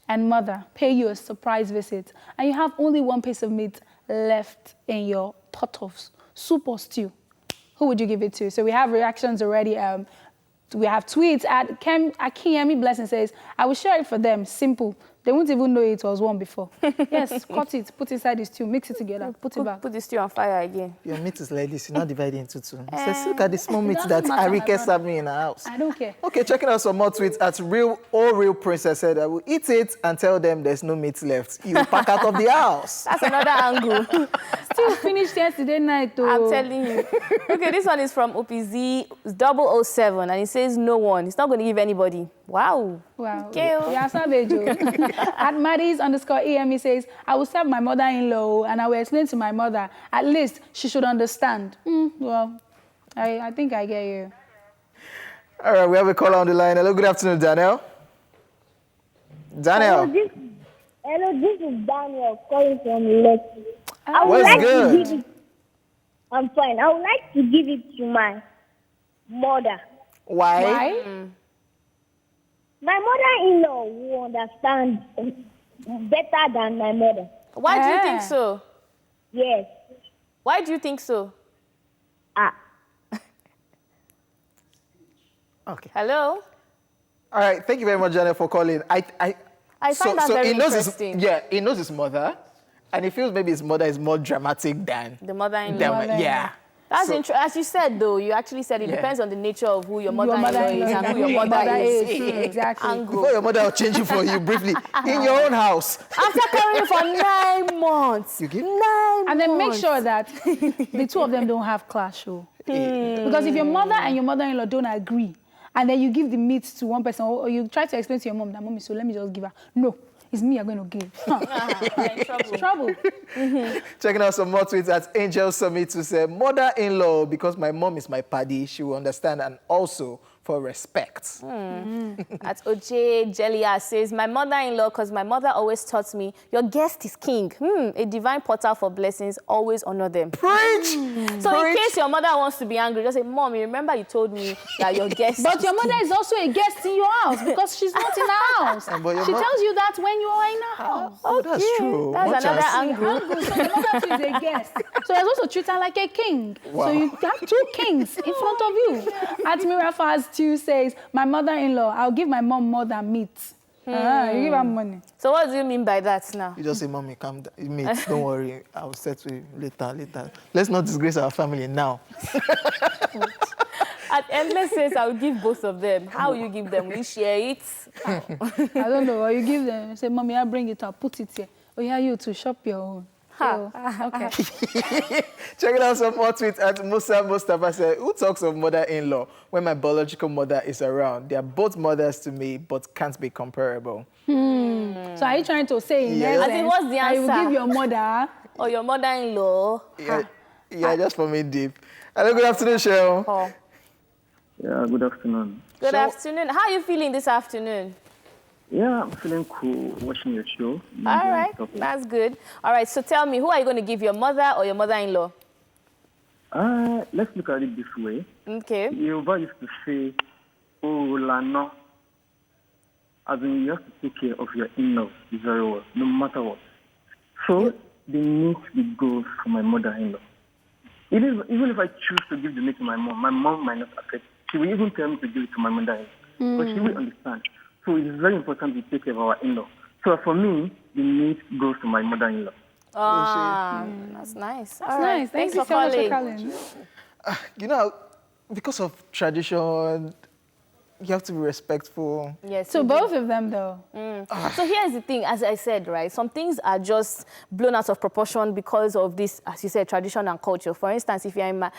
and mother pay you a surprise visit and you have only one piece of meat left in your pot of soup or stew, who would you give it to? So we have reactions already. We have tweets at Akiyemi Blessing says, I will share it for them. Simple. They won't even know it was one before. Yes, cut it, put it inside the stew, mix it together, put it back. Put the stew on fire again. Your meat is like this, you're not divided into two. It says, look at the small meat that Arike served me in her house. I don't care. Okay, checking out some more tweets at Real Princess said, I will eat it and tell them there's no meat left. You pack out of the house. That's another angle. Still finished yesterday night, though. I'm telling you. Okay, this one is from OPZ 007, and it says no one. It's not going to give anybody. Wow. Wow. Okay. Yeah, savage. At Maddie's_EME says, I will serve my mother-in-law and I will explain to my mother. At least she should understand. Well, I think I get you. All right, we have a caller on the line. Hello, good afternoon, Daniel. Daniel. Hello, this is Daniel calling from Lekki. What's good? I'm fine. I would like to give it to my mother. Why? My mother-in-law will understand better than my mother. Why do you think so? Yes. Why do you think so? Okay. Hello? All right, thank you very much, Daniel, for calling. I find that very interesting. He knows his mother, and he feels maybe his mother is more dramatic than the mother-in-law. Yeah. That's interesting. As you said, though, you actually said it depends on the nature of who your mother-in-law is and who your mother is. Exactly. Angle. Before your mother will change it for you briefly in your own house. After carrying for 9 months. You give? 9 months. And then make sure that the two of them don't have clash. Because if your mother and your mother-in-law don't agree, and then you give the meat to one person, or you try to explain to your mom that, mommy, so let me just give her. No. It's me you're going to give. Trouble. Checking out some more tweets at Angel Summit to say, mother-in-law, because my mom is my paddy, she will understand, and also for respect. At Oje Jelia says, my mother-in-law, because my mother always taught me, your guest is king. A divine portal for blessings, always honor them. Preach! So in case your mother wants to be angry, just say, Mom, you remember you told me that your guest But is your mother king. is also a guest in your house because she's not in the house. But She tells you that when you are in the house. Oh, that's true. That's Much another as- angle. So your mother too is a guest. So you're supposed to treat her like a king. Wow. So you have 2 kings in front of you. At Mirafaz 2 says, my mother-in-law, I'll give my mom more than meat. You give her money. So what do you mean by that now? You just say, mommy, calm down. Mate, don't worry. I'll settle you later. Let's not disgrace our family now. At Endless says, I will give both of them. How will you give them? Will you share it? I don't know. Or you give them, say, mommy, I'll bring it up, put it here. Oh, yeah, you to shop your own. Okay. Checking out some more tweets at Musa Mustafa said, who talks of mother-in-law when my biological mother is around? They are both mothers to me, but can't be comparable. So are you trying to say in Yes. essence, I think what's the that you will answer? give your mother? Or your mother-in-law? Yeah, just for me deep. Hello, good afternoon, Cheryl. Oh. Yeah, good afternoon. Good afternoon. How are you feeling this afternoon? Yeah, I'm feeling cool watching your show. All right, that's good. All right, so tell me, who are you going to give, your mother or your mother-in-law? Let's look at it this way. Okay. Yoruba used to say, oh, lano. As in, you have to take care of your in-laws very well, no matter what. So, the meat will go for my mother-in-law. Even if I choose to give the meat to my mom might not accept. She will even tell me to give it to my mother-in-law. But she will understand. So it is very important to take care of our in-law. So for me, the meat goes to my mother-in-law. That's nice. That's nice. Thanks for so much for calling. calling. You know, because of tradition, you have to be respectful. Yes. So both of them, though. So here's the thing, as I said, right? Some things are just blown out of proportion because of this, as you said, tradition and culture. For instance, if you're in my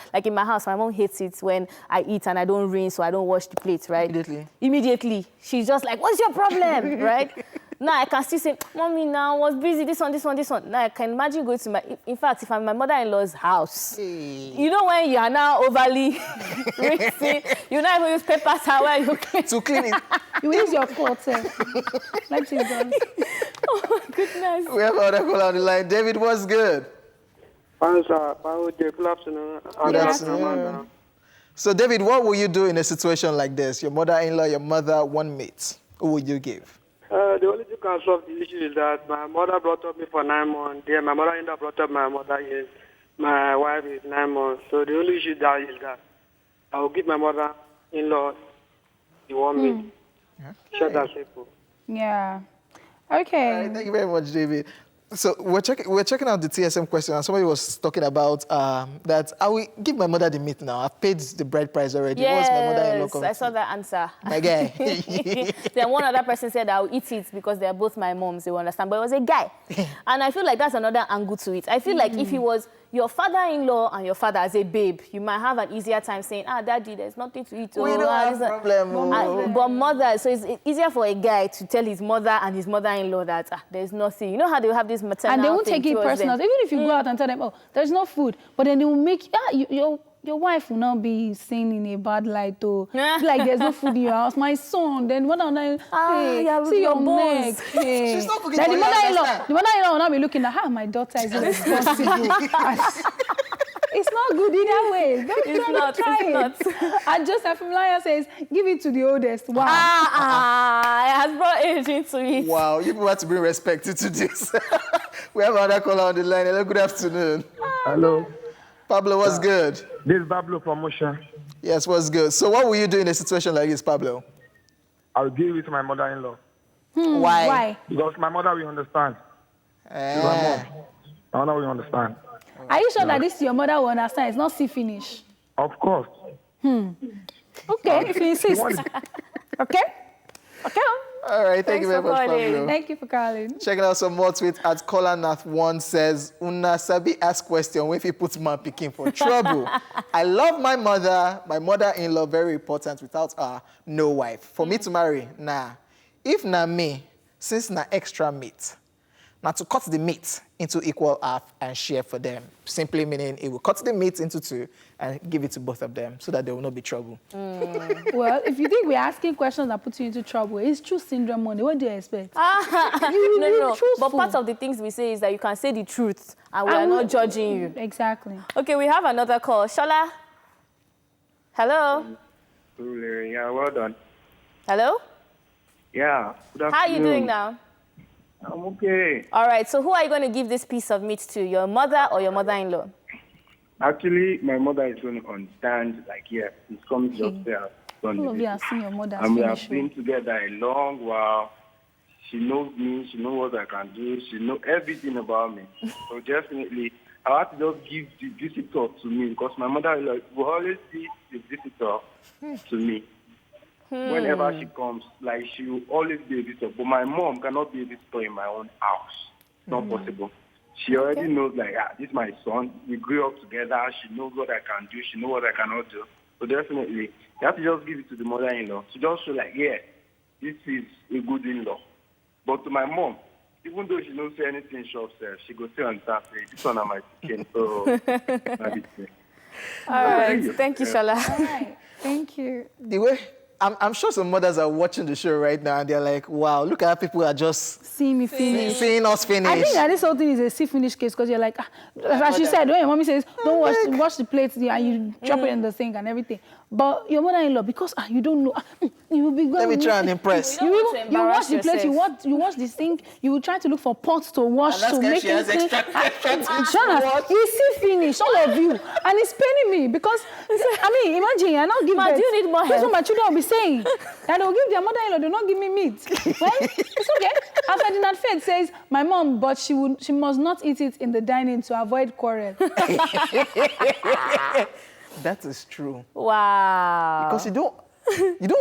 house, my mom hates it when I eat and I don't rinse, so I don't wash the plate, right? Immediately. She's just like, what's your problem, right? Now I can still say, Mommy, now I was busy, this one. Now I can imagine going to in fact, if I'm in my mother-in-law's house, you know when you are now overly rinsing, you not even use paper towel, you clean. To clean it. You use your fork, like she's done. Oh my goodness. We have another call on the line. David, what's good? Good afternoon. Good afternoon. So, David, what will you do in a situation like this? Your mother-in-law, your mother, one mate. Who would you give? The only thing can solve the issue is that my mother brought up me for 9 months. Then my mother-in-law brought up my mother is my wife is 9 months. So the only issue that is that I will give my mother-in-law the one meat. Short and simple. Yeah. Okay. All right, thank you very much, David. So we're checking out the TSM question, and somebody was talking about that I will give my mother the meat now. I've paid the bride price already. Yes, What's my mother-in-law coming I saw that answer. My guy. Then one other person said, I'll eat it because they're both my moms, you understand? But it was a guy. And I feel like that's another angle to it. I feel like if it was your father-in-law and your father as a babe, you might have an easier time saying, Daddy, there's nothing to eat. We don't have problem. But mother, so it's easier for a guy to tell his mother and his mother-in-law that there's nothing. You know how they have this maternal And they won't thing take it towards personal. them? Even if you go out and tell them, oh, there's no food, but then they will make, your wife will not be seen in a bad light, though. Like, there's no food in your house. My son, then what am I? Yeah, See your bones. neck. Hey. She's not cooking Then for the you, mother-in-law will not be looking at, my daughter is irresponsible. It's not good either way. Don't try it. And Joseph Mlaya says, give it to the oldest. Wow. It has brought age into it. Wow, you people have to bring respect to this. We have another caller on the line. Hello, good afternoon. Hello. Pablo, what's good? This is Pablo from Mosha. Yes, what's good? So what will you do in a situation like this, Pablo? I'll give it to my mother-in-law. Why? Because my mother will understand. My mother will understand. Are you sure that this your mother will understand? It's not see finish. Of course. Okay, if you insist. Okay. Okay. All right, thank you very much, calling. Pablo. Thank you for calling. Checking out some more tweets at Colanath1 says, Una Sabi ask question when he puts man picking for trouble. I love my mother-in-law very important. Without her, no wife. For me to marry, nah. If na me, since na extra meat, now to cut the meat into equal half and share for them. Simply meaning it will cut the meat into two and give it to both of them so that there will not be trouble. Well, if you think we're asking questions that put you into trouble, it's true syndrome money. What do you expect? No. But part of the things we say is that you can say the truth and we are not judging you. Exactly. Okay, we have another call. Shola? Hello? Yeah, well done. Hello? Yeah, good afternoon. How are you doing now? I'm okay. All right, so who are you going to give this piece of meat to? Your mother or your mother-in-law? Actually, my mother is going to understand, like, yeah, it's coming just there. All of you have seen your mother And we have finish. been together a long while. She knows me. She knows what I can do. She knows everything about me. So definitely, I have to just give the visitor to me because my mother will always see the visitor to me. Whenever she comes, like, she will always be a visitor. But my mom cannot be a visitor in my own house. It's not possible. She already knows, like, this is my son. We grew up together. She knows what I can do. She knows what I cannot do. So definitely, you have to just give it to the mother-in-law to just show, like, yeah, this is a good in-law. But to my mom, even though she don't say anything short, she go say on that, this one am my chicken. So, All right, thank you, Shola. All right, thank you. The way I'm sure some mothers are watching the show right now and they're like, wow, look at how people are just See me finish. seeing us finish. I think that this whole thing is a see finish case because you're like, as she said, when your mommy says, don't wash the plates and you drop it in the sink and everything. But your mother-in-law, because you don't know, you will be going. Let me try and impress. You wash the plates, you wash the sink, you will try to look for pots to wash to make it clean. Shana, you see finish, all of you. And it's paining me because, I mean, imagine, I not give Ma, do you need more That's help? what my children will be saying. That they will give their mother-in-law, they will not give me meat. Well, it's okay. As Ferdinand Faith says, my mom, but she must not eat it in the dining to avoid quarrel. That is true. Wow. Because you don't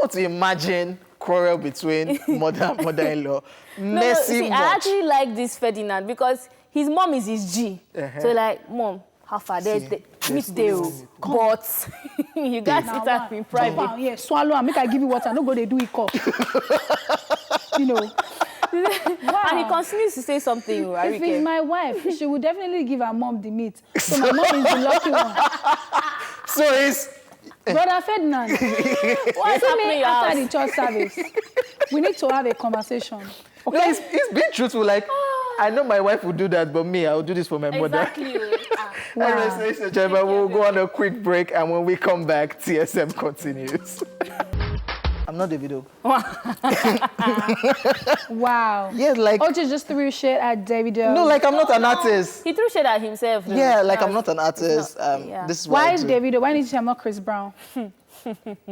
want to imagine quarrel between mother and mother-in-law. Messy see, much. I actually like this Ferdinand because his mom is his G. So like, mom, how far? There's the meat deal. But you guys sit up in private. Yeah, swallow and make I give you water. No go they do it cup. You know. Wow. And he continues to say something. If it's my wife, she would definitely give her mom the meat. So my mom is the lucky one. So it's... Brother Ferdinand, What's happening after the church service? We need to have a conversation. Okay, no, it's being truthful. Like, I know my wife will do that, but me, I will do this for my mother. Exactly. Anyways, ladies and gentlemen, we'll go on a quick break, and when we come back, TSM continues. I'm not Davido. Wow. Yeah, like... Ocho just threw shit at Davido. No, like I'm not an artist. He threw shit at himself. Though. Yeah, like I'm not an artist. This is Why what is Davido? Why did you say I'm not Chris Brown?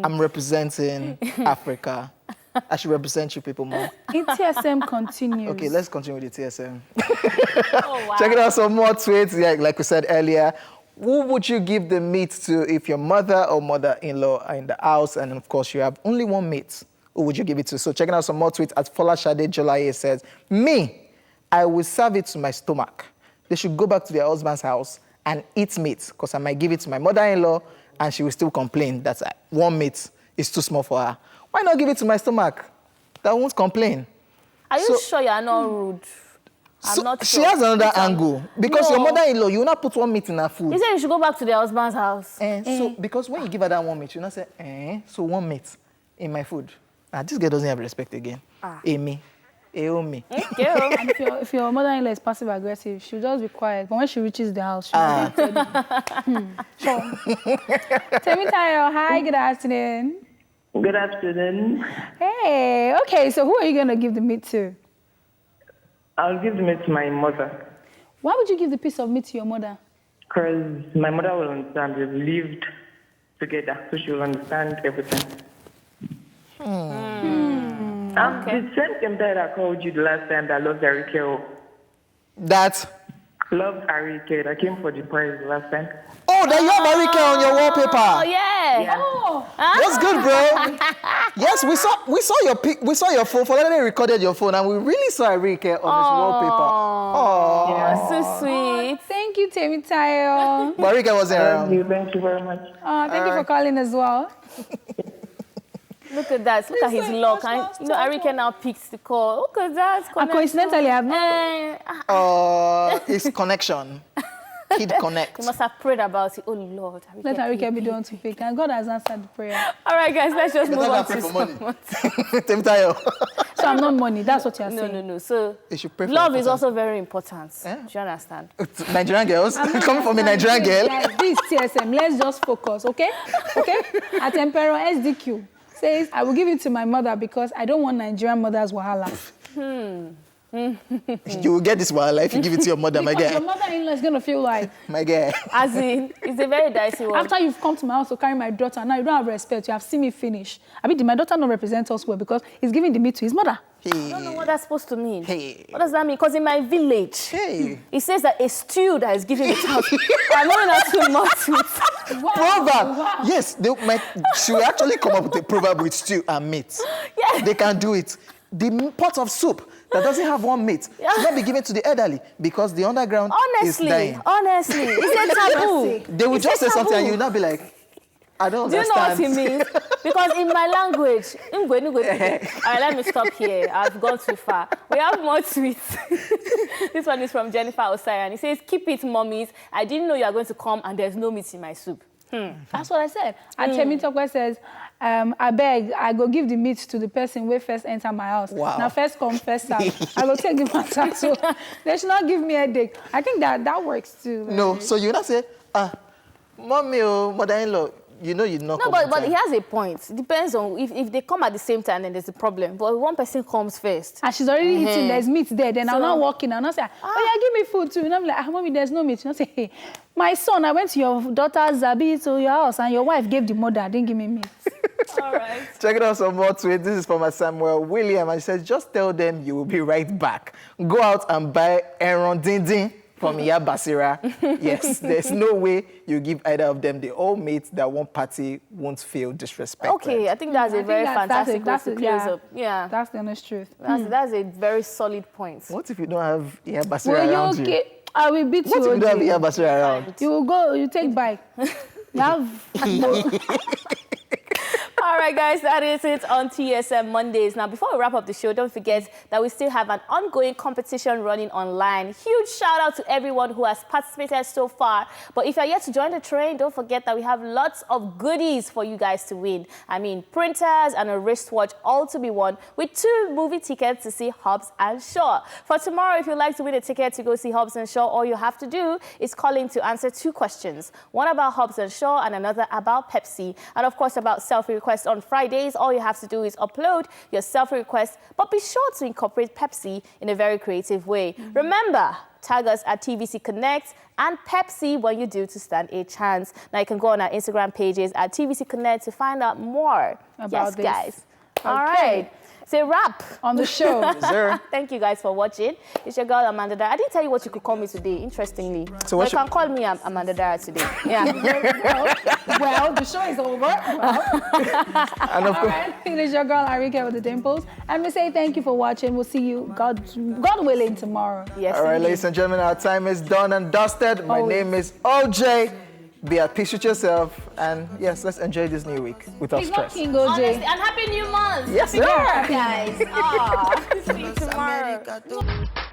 I'm representing Africa. I should represent you people more. TSM continues. Okay, let's continue with the TSM. Oh, wow. Checking out some more tweets. Yeah, like we said earlier, who would you give the meat to if your mother or mother-in-law are in the house? And of course, you have only one meat. Who would you give it to? So checking out some more tweets as Folashade Jolaye says, me, I will serve it to my stomach. They should go back to their husband's house and eat meat because I might give it to my mother-in-law and she will still complain that one meat is too small for her. Why not give it to my stomach? That won't complain. Are you sure you are not rude? I'm not sure. She has another angle. Because your mother-in-law, you will not put one meat in her food. He said you should go back to their husband's house. So, because when you give her that one meat, you not say, so one meat in my food. This girl doesn't have respect again. Amy. Eomi. And if your mother-in-law is passive-aggressive, she'll just be quiet. But when she reaches the house, she'll be Sure. Temitayo, hi, good afternoon. Good afternoon. Hey, okay, so who are you going to give the meat to? I'll give the meat to my mother. Why would you give the piece of meat to your mother? Because my mother will understand. We've lived together, so she will understand everything. I'm the same thing that I called you the last time that looked very careful. That? Loved Arike. I came for the prize last time. Oh, then you have Arike on your wallpaper. Oh, yeah. Oh. That's good, bro. Yes, we saw your pic. We saw your phone. They recorded your phone, and we really saw Arike on his wallpaper. Oh, yeah. So sweet. Thank you, Temitayo. But Arike wasn't around. Thank you very much. Thank you for calling as well. Look at that. Look at his luck. You know, Arike now picks the call. Look at that. Coincidentally, I've not. It's connection. He'd connect. You must have prayed about it. Oh, Lord. Let Arike be the one to pick. And God has answered the prayer. All right, guys, let's just move on to Temitayo. So I'm not money. That's what you're saying. No. So pray for love is also very important. Do you understand? Nigerian girls? Coming from a Nigerian girl? This TSM, let's just focus, okay? Okay? At Emperor SDQ says, I will give it to my mother because I don't want Nigerian mothers wahala. You will get this wahala if you give it to your mother, my guy. Your mother-in-law is going to feel like... My guy. As in, it's a very dicey one. After you've come to my house to carry my daughter, now you don't have respect. You have seen me finish. I mean, did my daughter not represent us well because he's giving the meat to his mother? I don't know what that's supposed to mean. What does that mean? Because in my village, it says that a stew that is giving it out, I'm not allowed to mouth it. Proverb. Wow. Yes, she will actually come up with a proverb with stew and meat. Yeah. They can do it. The pot of soup that doesn't have one meat should not be given to the elderly because the underground is dying. Honestly, it's a taboo. They will just say something and you will not be like, I don't understand. Do you know what he means? Because in my language, all right, let me stop here. I've gone too far. We have more tweets. This one is from Jennifer Osirian. He says, keep it, mummies. I didn't know you are going to come and there's no meat in my soup. That's what I said. And Temitope says, I beg, I go give the meat to the person who first enter my house. Wow. Now first come, first serve. I go take the matter. So they should not give me a headache. I think that works too. No, so you not say, mommy or mother-in-law, you know you'd not come. No, but he has a point. It depends on if they come at the same time, then there's a problem. But if one person comes first. And she's already eating, there's meat there. Then I'm not walking. I'm not saying, oh yeah, give me food too. And I'm like, mommy, there's no meat. You know, say, hey, my son, I went to your daughter Zabi to your house and your wife gave the mother, didn't give me meat. All right. Check it out some more tweets. This is from Samuel William. And he says, just tell them you will be right back. Go out and buy Aaron Dindin from Iya Basira. Yes, there's no way you give either of them the old mates that one party won't feel disrespected. Okay, I think that's a very fantastic way to close up. Yeah. That's the honest truth. That's a very solid point. What if you don't have Iya Basira around you? I will beat you. What if you don't have Iya Basira around? You will go, you take bike. You have... All right, guys, that is it on TSM Mondays. Now, before we wrap up the show, don't forget that we still have an ongoing competition running online. Huge shout out to everyone who has participated so far. But if you're yet to join the train, don't forget that we have lots of goodies for you guys to win. I mean, printers and a wristwatch, all to be won, with 2 movie tickets to see Hobbs and Shaw. For tomorrow, if you'd like to win a ticket to go see Hobbs and Shaw, all you have to do is call in to answer 2 questions. One about Hobbs and Shaw and another about Pepsi. And of course, about selfie requests on Fridays. All you have to do is upload your selfie request, but be sure to incorporate Pepsi in a very creative way. Remember, tag us at TVC Connect and Pepsi when you do to stand a chance. Now you can go on our Instagram pages at TVC Connect to find out more about this. Guys. Okay. All right. It's a wrap on the show. Yes, sir. Thank you guys for watching. It's your girl Amanda Dara. I didn't tell you what you could call me today, interestingly. So you can call me Amanda Dara today. Yeah. well, the show is over. Well. And of course, it is your girl Arike with the dimples. And we say thank you for watching. We'll see you, God willing, tomorrow. Yes. All right, ladies and gentlemen, our time is done and dusted. My name is OJ. Be at peace with yourself, and yes, let's enjoy this new week without stress. King OJ. Honestly, and Happy New Month. Yes, Happy New Year, guys. See you tomorrow.